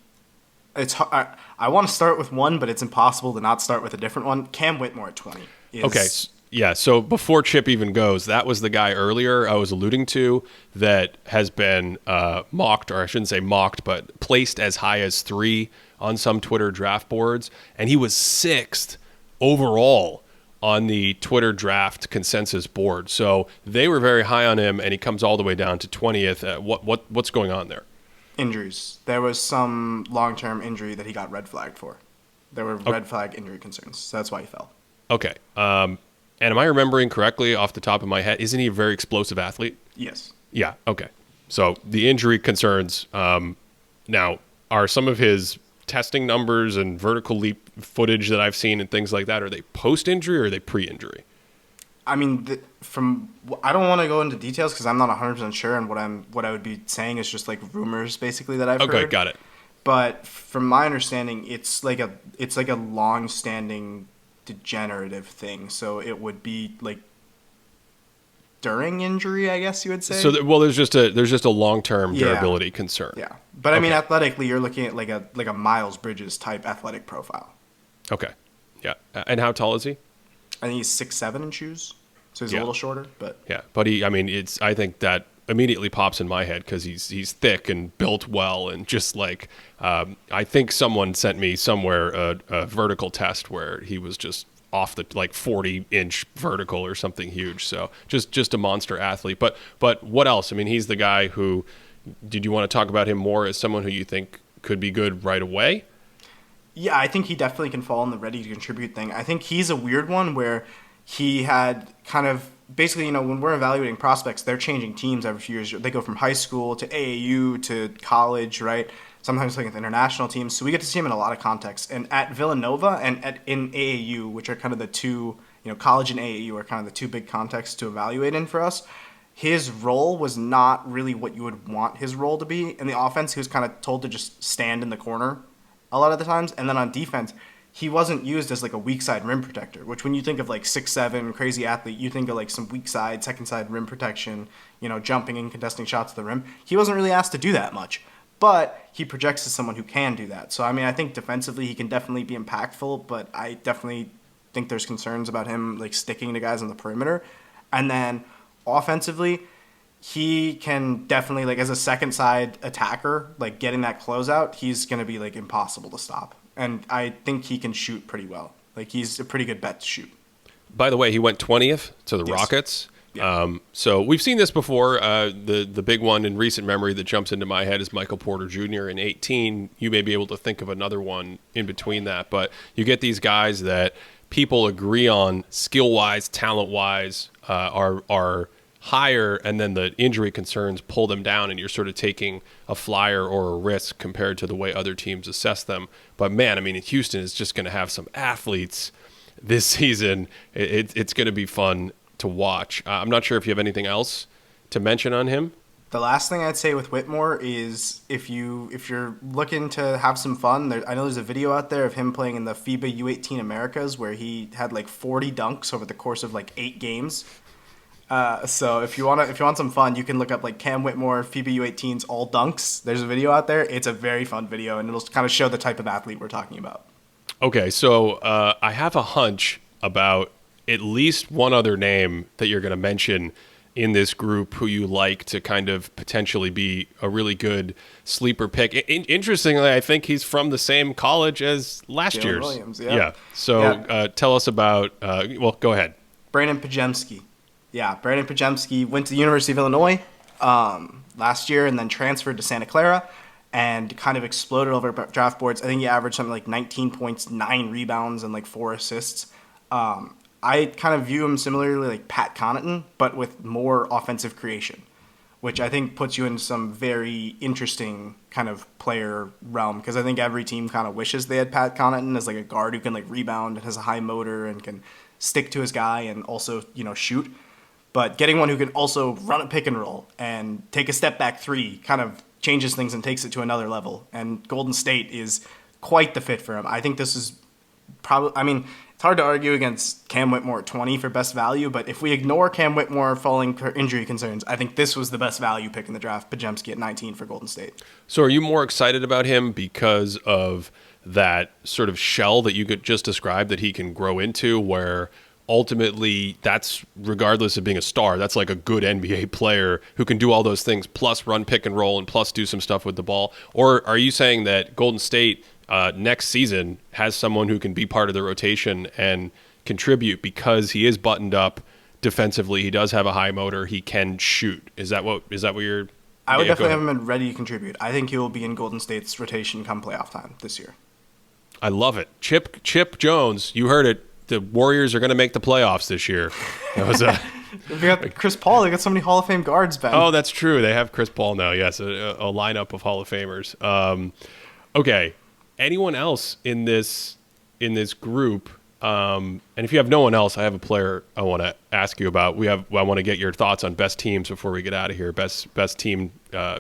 I want to start with one, but it's impossible to not start with a different one. Cam Whitmore at 20. Okay, yeah, so before Chip even goes, that was the guy earlier I was alluding to that has been mocked, or I shouldn't say mocked, but placed as high as 3 on some Twitter draft boards, and he was 6th overall on the Twitter draft consensus board. So they were very high on him, and he comes all the way down to 20th. What's going on there? Injuries. There was some long-term injury that he got red flagged for. There were red flag injury concerns, so that's why he fell. Okay. And am I remembering correctly off the top of my head? Isn't he a very explosive athlete? Yes. Yeah. Okay. So the injury concerns now are some of his testing numbers and vertical leap footage that I've seen and things like that. Are they post-injury or are they pre-injury? I mean, I don't want to go into details because I'm not 100% sure, and what I would be saying is just like rumors basically that I've heard. Okay, got it. But from my understanding, it's like a long-standing degenerative thing. So it would be like during injury, I guess you would say. So there's just a long-term durability concern. Yeah, but I mean, athletically, you're looking at like a Miles Bridges type athletic profile. Okay. Yeah. And how tall is he? I think he's 6'7" in shoes, so he's a little shorter. But yeah, but I think that immediately pops in my head because he's thick and built well, and just like I think someone sent me somewhere a vertical test where he was just off the like 40-inch vertical or something huge. So just a monster athlete. But what else? I mean, he's the guy who. Did you want to talk about him more as someone who you think could be good right away? Yeah, I think he definitely can fall in the ready to contribute thing. I think he's a weird one where he had kind of basically, when we're evaluating prospects, they're changing teams every few years. They go from high school to AAU to college, right? Sometimes like with international teams. So we get to see him in a lot of contexts. And at Villanova and in AAU, which are kind of the two, college and AAU are kind of the two big contexts to evaluate in for us. His role was not really what you would want his role to be. In the offense, he was kind of told to just stand in the corner a lot of the times. And then on defense, he wasn't used as like a weak side rim protector, which when you think of like 6'7", crazy athlete, you think of like some weak side, second side rim protection, jumping and contesting shots at the rim. He wasn't really asked to do that much, but he projects as someone who can do that. So, I mean, I think defensively he can definitely be impactful, but I definitely think there's concerns about him like sticking to guys on the perimeter. And then offensively, he can definitely, like, as a second side attacker, like getting that closeout, he's going to be like impossible to stop. And I think he can shoot pretty well. Like, he's a pretty good bet to shoot. By the way, he went 20th to the Yes. Rockets. Yeah. So we've seen this before. The big one in recent memory that jumps into my head is Michael Porter Jr. in 18. You may be able to think of another one in between that. But you get these guys that people agree on skill-wise, talent-wise, are higher, and then the injury concerns pull them down, and you're sort of taking a flyer or a risk compared to the way other teams assess them. But man, I mean, Houston is just going to have some athletes this season. It's going to be fun to watch. I'm not sure if you have anything else to mention on him. The last thing I'd say with Whitmore is if you're looking to have some fun, I know there's a video out there of him playing in the FIBA U18 Americas where he had like 40 dunks over the course of like 8 games. So if you want some fun, you can look up like Cam Whitmore FIBA U18's all dunks. There's a video out there. It's a very fun video, and it'll kind of show the type of athlete we're talking about. Okay, so I have a hunch about at least one other name that you're going to mention in this group who you like to kind of potentially be a really good sleeper pick. Interestingly, I think he's from the same college as last Jalen year's. Williams, yeah. So tell us about. Well, go ahead. Brandon Pajemski. Yeah, Brandon Pajemski went to the University of Illinois last year and then transferred to Santa Clara and kind of exploded over draft boards. I think he averaged something like 19 points, 9 rebounds, and like 4 assists. I kind of view him similarly like Pat Connaughton, but with more offensive creation, which I think puts you in some very interesting kind of player realm because I think every team kind of wishes they had Pat Connaughton as like a guard who can like rebound and has a high motor and can stick to his guy and also, shoot. But getting one who can also run a pick and roll and take a step back three kind of changes things and takes it to another level. And Golden State is quite the fit for him. I think this is probably, it's hard to argue against Cam Whitmore at 20 for best value, but if we ignore Cam Whitmore falling for injury concerns, I think this was the best value pick in the draft, Pajemski at 19 for Golden State. So are you more excited about him because of that sort of shell that you could just describe that he can grow into where ultimately that's regardless of being a star, that's like a good NBA player who can do all those things plus run pick and roll and plus do some stuff with the ball? Or are you saying that Golden State next season has someone who can be part of the rotation and contribute because he is buttoned up defensively, he does have a high motor, he can shoot? Is that what you're... I would definitely have him ready to contribute. I think he will be in Golden State's rotation come playoff time this year. I love it. Chip Jones, you heard it. The Warriors are going to make the playoffs this year. That was They got Chris Paul. They got so many Hall of Fame guards, Ben. Oh, that's true. They have Chris Paul now. Yes, a lineup of Hall of Famers. Okay. Anyone else in this group? And if you have no one else, I have a player I want to ask you about. I want to get your thoughts on best teams before we get out of here. Best team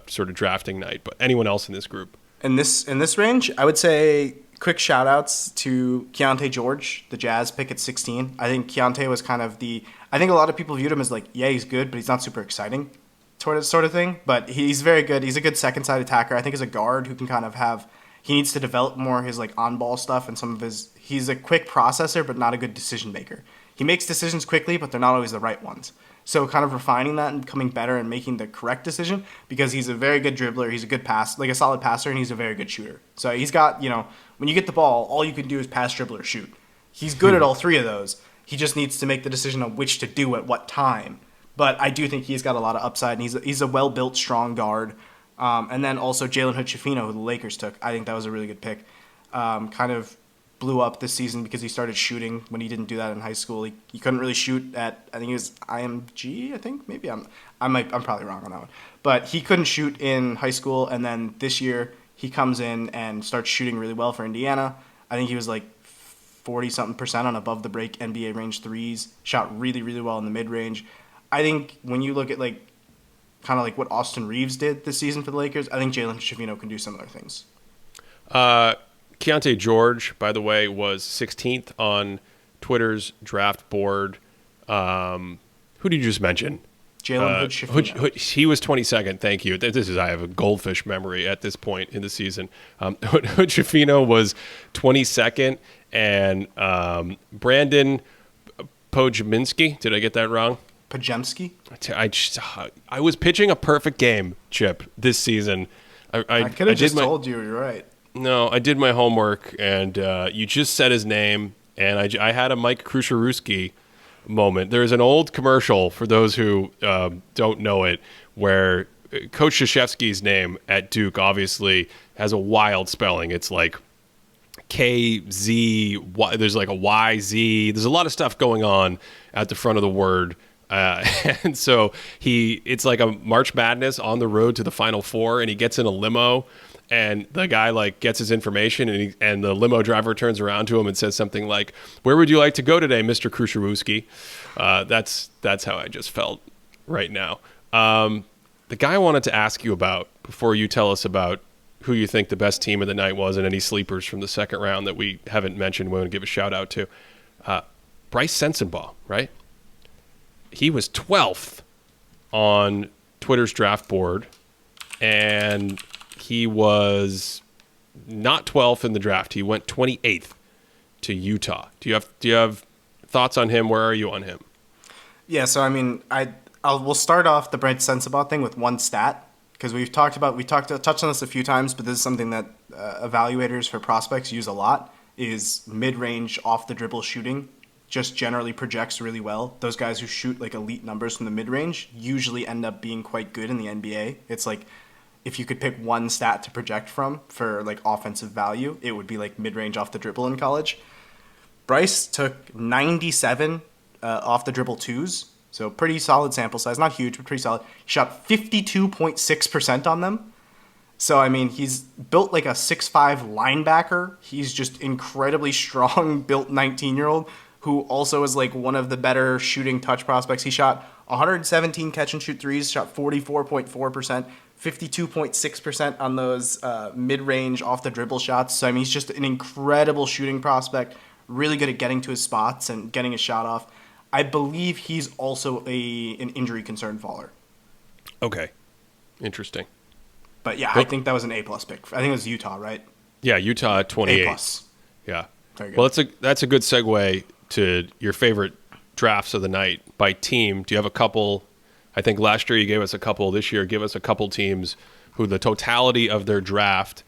sort of drafting night. But anyone else in this group? In this range, I would say quick shout outs to Keontae George, the Jazz pick at 16. I think Keontae was kind of I think a lot of people viewed him as like, yeah, he's good, but he's not super exciting sort of thing. But he's very good. He's a good second side attacker. I think as a guard who can kind of he needs to develop more his like on ball stuff and he's a quick processor, but not a good decision maker. He makes decisions quickly, but they're not always the right ones. So kind of refining that and becoming better and making the correct decision because he's a very good dribbler. He's a good like a solid passer, and he's a very good shooter. So he's got, when you get the ball, all you can do is pass, dribble, or shoot. He's good at all three of those. He just needs to make the decision on which to do at what time. But I do think he's got a lot of upside, and he's a well-built, strong guard. And then also Jalen Hood-Schifino, who the Lakers took. I think that was a really good pick. Kind of blew up this season because he started shooting when he didn't do that in high school. He couldn't really shoot at, I think it was IMG, I think maybe I'm probably wrong on that one, but he couldn't shoot in high school, and then this year he comes in and starts shooting really well for Indiana. I think he was like 40-something% on above the break NBA range threes, shot really, really well in the mid range. I think when you look at like kind of like what Austin Reeves did this season for the Lakers, I think Jalen Hood-Schifino can do similar things. Keontae George, by the way, was 16th on Twitter's draft board. Who did you just mention? Jalen Hood-Schifino. He was 22nd. Thank you. I have a goldfish memory at this point in the season. Hood-Schifino was 22nd, and Brandon Podziemski. Did I get that wrong? Pajemski? I was pitching a perfect game, Chip, this season. I could have just told you. You're right. No, I did my homework, and you just said his name, and I had a Mike Krusharewski moment. There's an old commercial, for those who don't know it, where Coach Krzyzewski's name at Duke obviously has a wild spelling. It's like KZ, there's like a YZ. There's a lot of stuff going on at the front of the word. And so it's like a March Madness on the road to the Final Four, and he gets in a limo, and the guy like gets his information, and the limo driver turns around to him and says something like, "Where would you like to go today, Mr. Krusharewski?" That's how I just felt right now. The guy I wanted to ask you about before you tell us about who you think the best team of the night was and any sleepers from the second round that we haven't mentioned, we want to give a shout out to. Bryce Sensabaugh, right? He was 12th on Twitter's draft board, and he was not 12th in the draft. He went 28th to Utah. Do you have thoughts on him? Where are you on him? Yeah, so I mean, we'll start off the Bryce Sensabaugh thing with one stat, because touched on this a few times, but this is something that evaluators for prospects use a lot, is mid-range off the dribble shooting. Just generally projects really well. Those guys who shoot like elite numbers from the mid-range usually end up being quite good in the NBA. It's like, if you could pick one stat to project from for like offensive value, it would be like mid-range off the dribble in college. Bryce took 97 off the dribble twos, so pretty solid sample size. Not huge, but pretty solid. He shot 52.6% on them. So, I mean, he's built like a 6'5 linebacker. He's just incredibly strong, built 19-year-old who also is like one of the better shooting touch prospects. He shot 117 catch and shoot threes, shot 44.4%, 52.6% on those mid-range off the dribble shots. So, I mean, he's just an incredible shooting prospect, really good at getting to his spots and getting his shot off. I believe he's also an injury concern faller. Okay. Interesting. But yeah, I think that was an A-plus pick. I think it was Utah, right? Yeah, Utah at 28. A-plus. Yeah. Very good. Well, that's a good segue to your favorite drafts of the night by team. Do you have a couple? I think last year you gave us a couple. This year, give us a couple teams who the totality of their draft,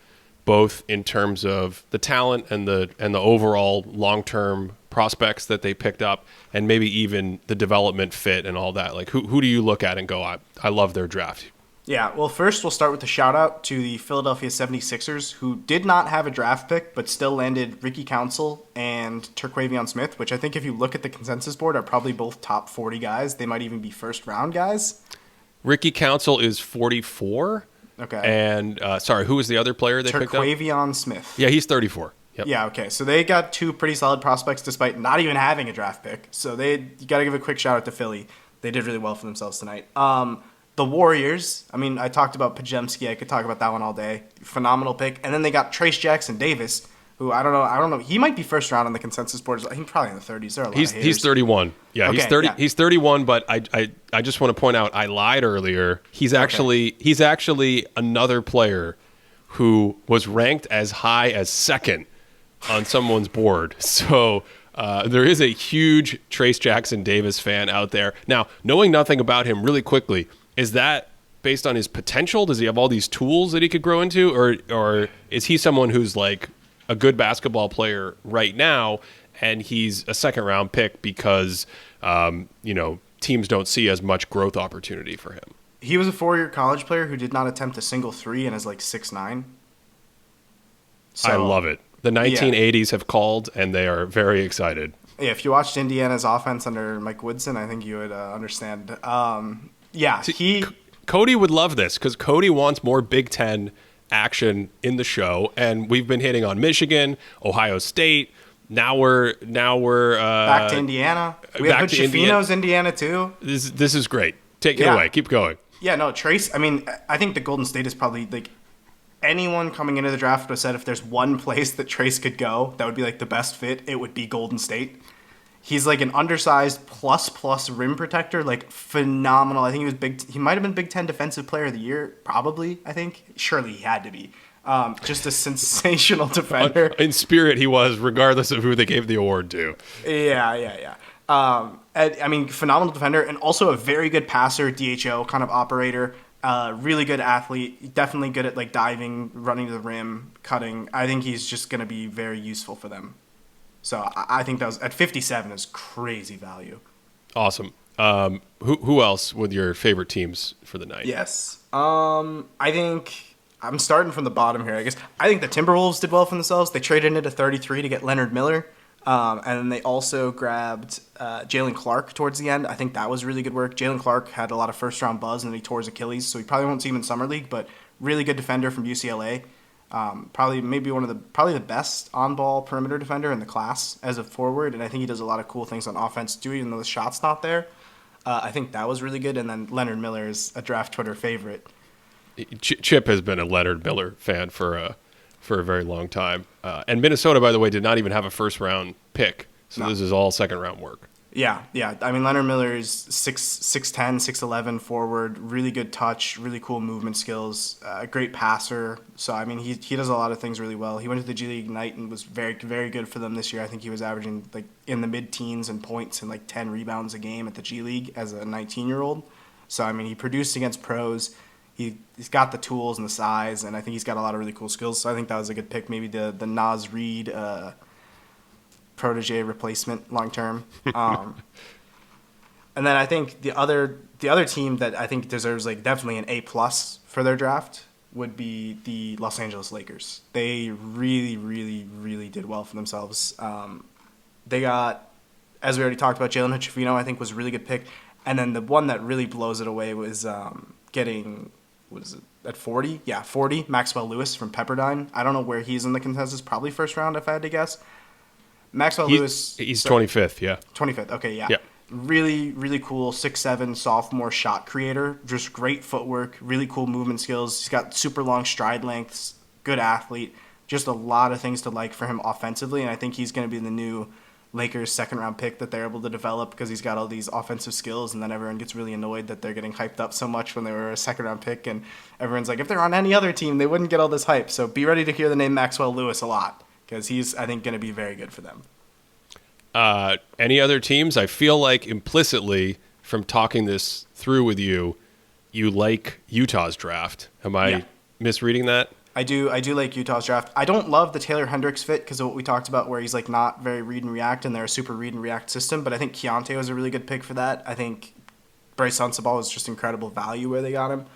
both in terms of the talent and the overall long-term prospects that they picked up, and maybe even the development fit and all that. Like, who do you look at and go, I love their draft? Yeah, well, first we'll start with a shout-out to the Philadelphia 76ers, who did not have a draft pick, but still landed Ricky Council and Terquavion Smith, which I think if you look at the consensus board are probably both top 40 guys. They might even be first-round guys. Ricky Council is 44. Okay. And, sorry, who was the other player they picked up? Terquavion Smith. Yeah, he's 34. Yep. Yeah, okay. So they got two pretty solid prospects despite not even having a draft pick. So you got to give a quick shout-out to Philly. They did really well for themselves tonight. The Warriors, I mean, I talked about Pajemski. I could talk about that one all day. Phenomenal pick. And then they got Trace Jackson Davis, who I don't know. He might be first round on the consensus board. I think probably in the 30s. There are a lot of haters. He's 31. Yeah, okay, he's 30. Yeah. He's 31. But I just want to point out I lied earlier. He's actually another player who was ranked as high as second on someone's board. So there is a huge Trace Jackson Davis fan out there. Now, knowing nothing about him, really quickly. Is that based on his potential? Does he have all these tools that he could grow into? Or is he someone who's like a good basketball player right now and he's a second-round pick because, teams don't see as much growth opportunity for him? He was a 4-year college player who did not attempt a single three and is like 6'9". So, I love it. The 1980s have called, and they are very excited. Yeah, if you watched Indiana's offense under Mike Woodson, I think you would understand. Yeah, Cody would love this because Cody wants more Big Ten action in the show, and we've been hitting on Michigan, Ohio State. Now we're back to Indiana. We have Schifino's Indiana too. This is great. Take it away. Keep going. Yeah, no, Trace. I mean, I think the Golden State is probably like anyone coming into the draft would have said if there's one place that Trace could go that would be like the best fit, it would be Golden State. He's like an undersized plus rim protector, like phenomenal. I think he might have been Big Ten Defensive Player of the Year, probably. I think surely he had to be. Just a sensational defender. In spirit, he was, regardless of who they gave the award to. Yeah. I mean, phenomenal defender and also a very good passer, DHO kind of operator. Really good athlete. Definitely good at like diving, running to the rim, cutting. I think he's just going to be very useful for them. So I think that was at 57 is crazy value. Awesome. Who else with your favorite teams for the night? Yes. I think I'm starting from the bottom here. I guess I think the Timberwolves did well for themselves. They traded into 33 to get Leonard Miller, and then they also grabbed Jalen Clark towards the end. I think that was really good work. Jalen Clark had a lot of first round buzz, and then he tore his Achilles, so he probably won't see him in summer league. But really good defender from UCLA. Probably the best on-ball perimeter defender in the class as a forward, and I think he does a lot of cool things on offense too, even though the shot's not there. I think that was really good. And then Leonard Miller is a draft Twitter favorite. Chip has been a Leonard Miller fan for a very long time. And Minnesota, by the way, did not even have a first round pick. So No. this is all second round work. Yeah, yeah. I mean, Leonard Miller is 6'10", 6'11", forward, really good touch, really cool movement skills, great passer. So, I mean, he does a lot of things really well. He went to the G League Ignite and was very, very good for them this year. I think he was averaging like in the mid-teens in points and like 10 rebounds a game at the G League as a 19-year-old. So, I mean, he produced against pros. He's got the tools and the size, and I think he's got a lot of really cool skills. So I think that was a good pick. Maybe the Naz Reid protege replacement long term. And then I think the other team that I think deserves like definitely an A+ for their draft would be the Los Angeles Lakers. They really, really, really did well for themselves. They got, as we already talked about, Jalen Hood-Schifino, I think was a really good pick. And then the one that really blows it away was getting, what is it, at 40? Yeah, 40, Maxwell Lewis from Pepperdine. I don't know where he's in the consensus, probably first round if I had to guess. Maxwell Lewis. He's 25th, yeah. 25th, okay, yeah. Yeah. Really, really cool 6'7" sophomore shot creator. Just great footwork, really cool movement skills. He's got super long stride lengths, good athlete. Just a lot of things to like for him offensively, and I think he's going to be the new Lakers second-round pick that they're able to develop because he's got all these offensive skills, and then everyone gets really annoyed that they're getting hyped up so much when they were a second-round pick, and everyone's like, if they're on any other team, they wouldn't get all this hype. So be ready to hear the name Maxwell Lewis a lot because he's, I think, going to be very good for them. Any other teams? I feel like implicitly from talking this through with you, you like Utah's draft. Am I misreading that? I do like Utah's draft. I don't love the Taylor Hendricks fit because of what we talked about where he's like not very read and react and they're a super read and react system, but I think Keontae was a really good pick for that. I think Bryce Sensabaugh was just incredible value where they got him.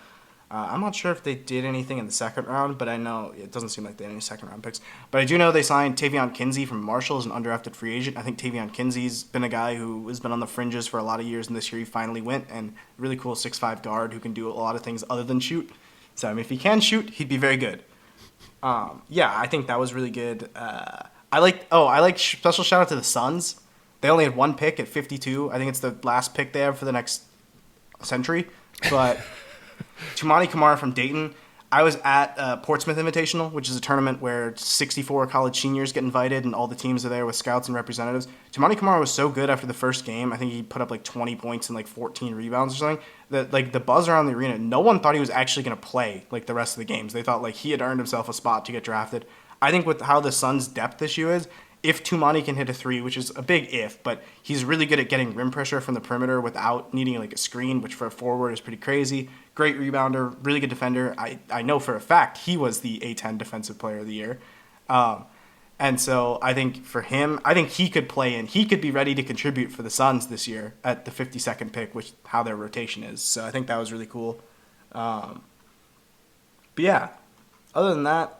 I'm not sure if they did anything in the second round, but I know it doesn't seem like they had any second round picks. But I do know they signed Tavion Kinsey from Marshall as an undrafted free agent. I think Tavion Kinsey's been a guy who has been on the fringes for a lot of years, and this year he finally went. And really cool 6'5" guard who can do a lot of things other than shoot. So I mean, if he can shoot, he'd be very good. Yeah, I think that was really good. I like special shout out to the Suns. They only had one pick at 52. I think it's the last pick they have for the next century. But Tumani Kamara from Dayton. I was at Portsmouth Invitational, which is a tournament where 64 college seniors get invited and all the teams are there with scouts and representatives. Tumani Kamara was so good after the first game. I think he put up like 20 points and like 14 rebounds or something. That like the buzz around the arena, no one thought he was actually going to play like the rest of the games. They thought like he had earned himself a spot to get drafted. I think with how the Suns' depth issue is, if Tumani can hit a three, which is a big if, but he's really good at getting rim pressure from the perimeter without needing like a screen, which for a forward is pretty crazy. Great rebounder, really good defender. I know for a fact he was the A10 Defensive Player of the Year. And so I think for him, I think he could play and he could be ready to contribute for the Suns this year at the 52nd pick, which how their rotation is. So I think that was really cool. But yeah, other than that,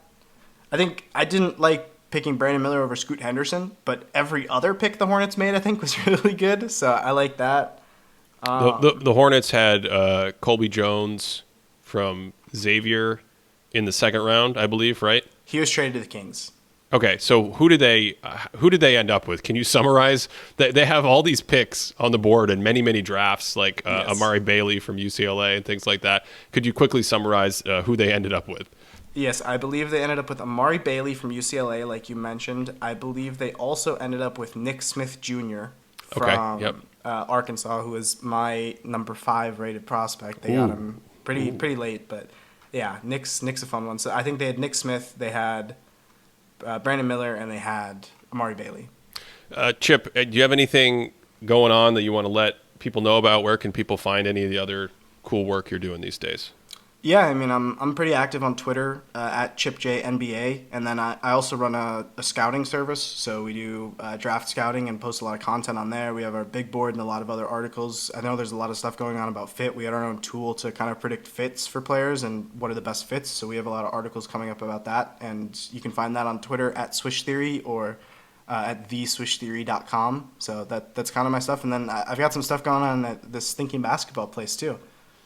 I think I didn't like picking Brandon Miller over Scoot Henderson, but every other pick the Hornets made I think was really good. So I like that. The Hornets had Colby Jones from Xavier in the second round, I believe, right? He was traded to the Kings. Okay, so who did they end up with? Can you summarize? They have all these picks on the board and many drafts, like Yes. Amari Bailey from UCLA and things like that. Could you quickly summarize who they ended up with? Yes, I believe they ended up with Amari Bailey from UCLA, like you mentioned. I believe they also ended up with Nick Smith Jr. from Arkansas, who was my number 5 rated prospect. They got him pretty late, but yeah, Nick's a fun one. So I think they had Nick Smith, they had Brandon Miller, and they had Amari Bailey. Chip, do you have anything going on that you want to let people know about? Where can people find any of the other cool work you're doing these days? Yeah, I mean, I'm pretty active on Twitter at ChipJNBA, and then I also run a scouting service, so we do draft scouting and post a lot of content on there. We have our big board and a lot of other articles. I know there's a lot of stuff going on about fit. We had our own tool to kind of predict fits for players and what are the best fits, so we have a lot of articles coming up about that, and you can find that on Twitter at Swish Theory or at theswishtheory.com. So that's kind of my stuff, and then I've got some stuff going on at this Thinking Basketball place too.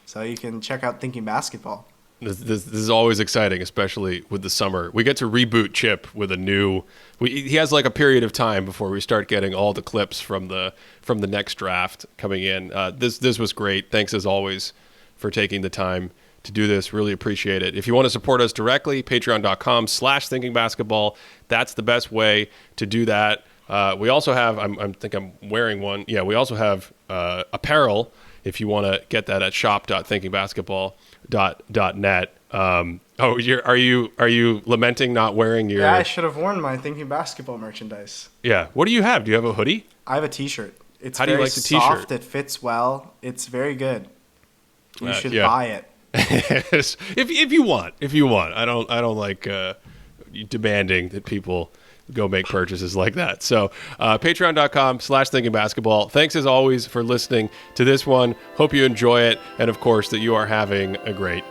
So you can check out Thinking Basketball. This is always exciting, especially with the summer. We get to reboot Chip with a new. He has like a period of time before we start getting all the clips from the next draft coming in. This was great. Thanks as always for taking the time to do this. Really appreciate it. If you want to support us directly, patreon.com/thinkingbasketball. That's the best way to do that. We also have. I think I'm wearing one. Yeah, we also have apparel. If you want to get that at shop.thinkingbasketball.net. Are you lamenting not wearing your? Yeah, I should have worn my Thinking Basketball merchandise. Yeah. What do you have? Do you have a hoodie? I have a T-shirt. It's How do you very like the T-shirt? soft. It fits well. It's very good. You should buy it. if you want. I don't like demanding that people go make purchases like that. So patreon.com/thinkingbasketball. Thanks as always for listening to this one. Hope you enjoy it. And of course that you are having a great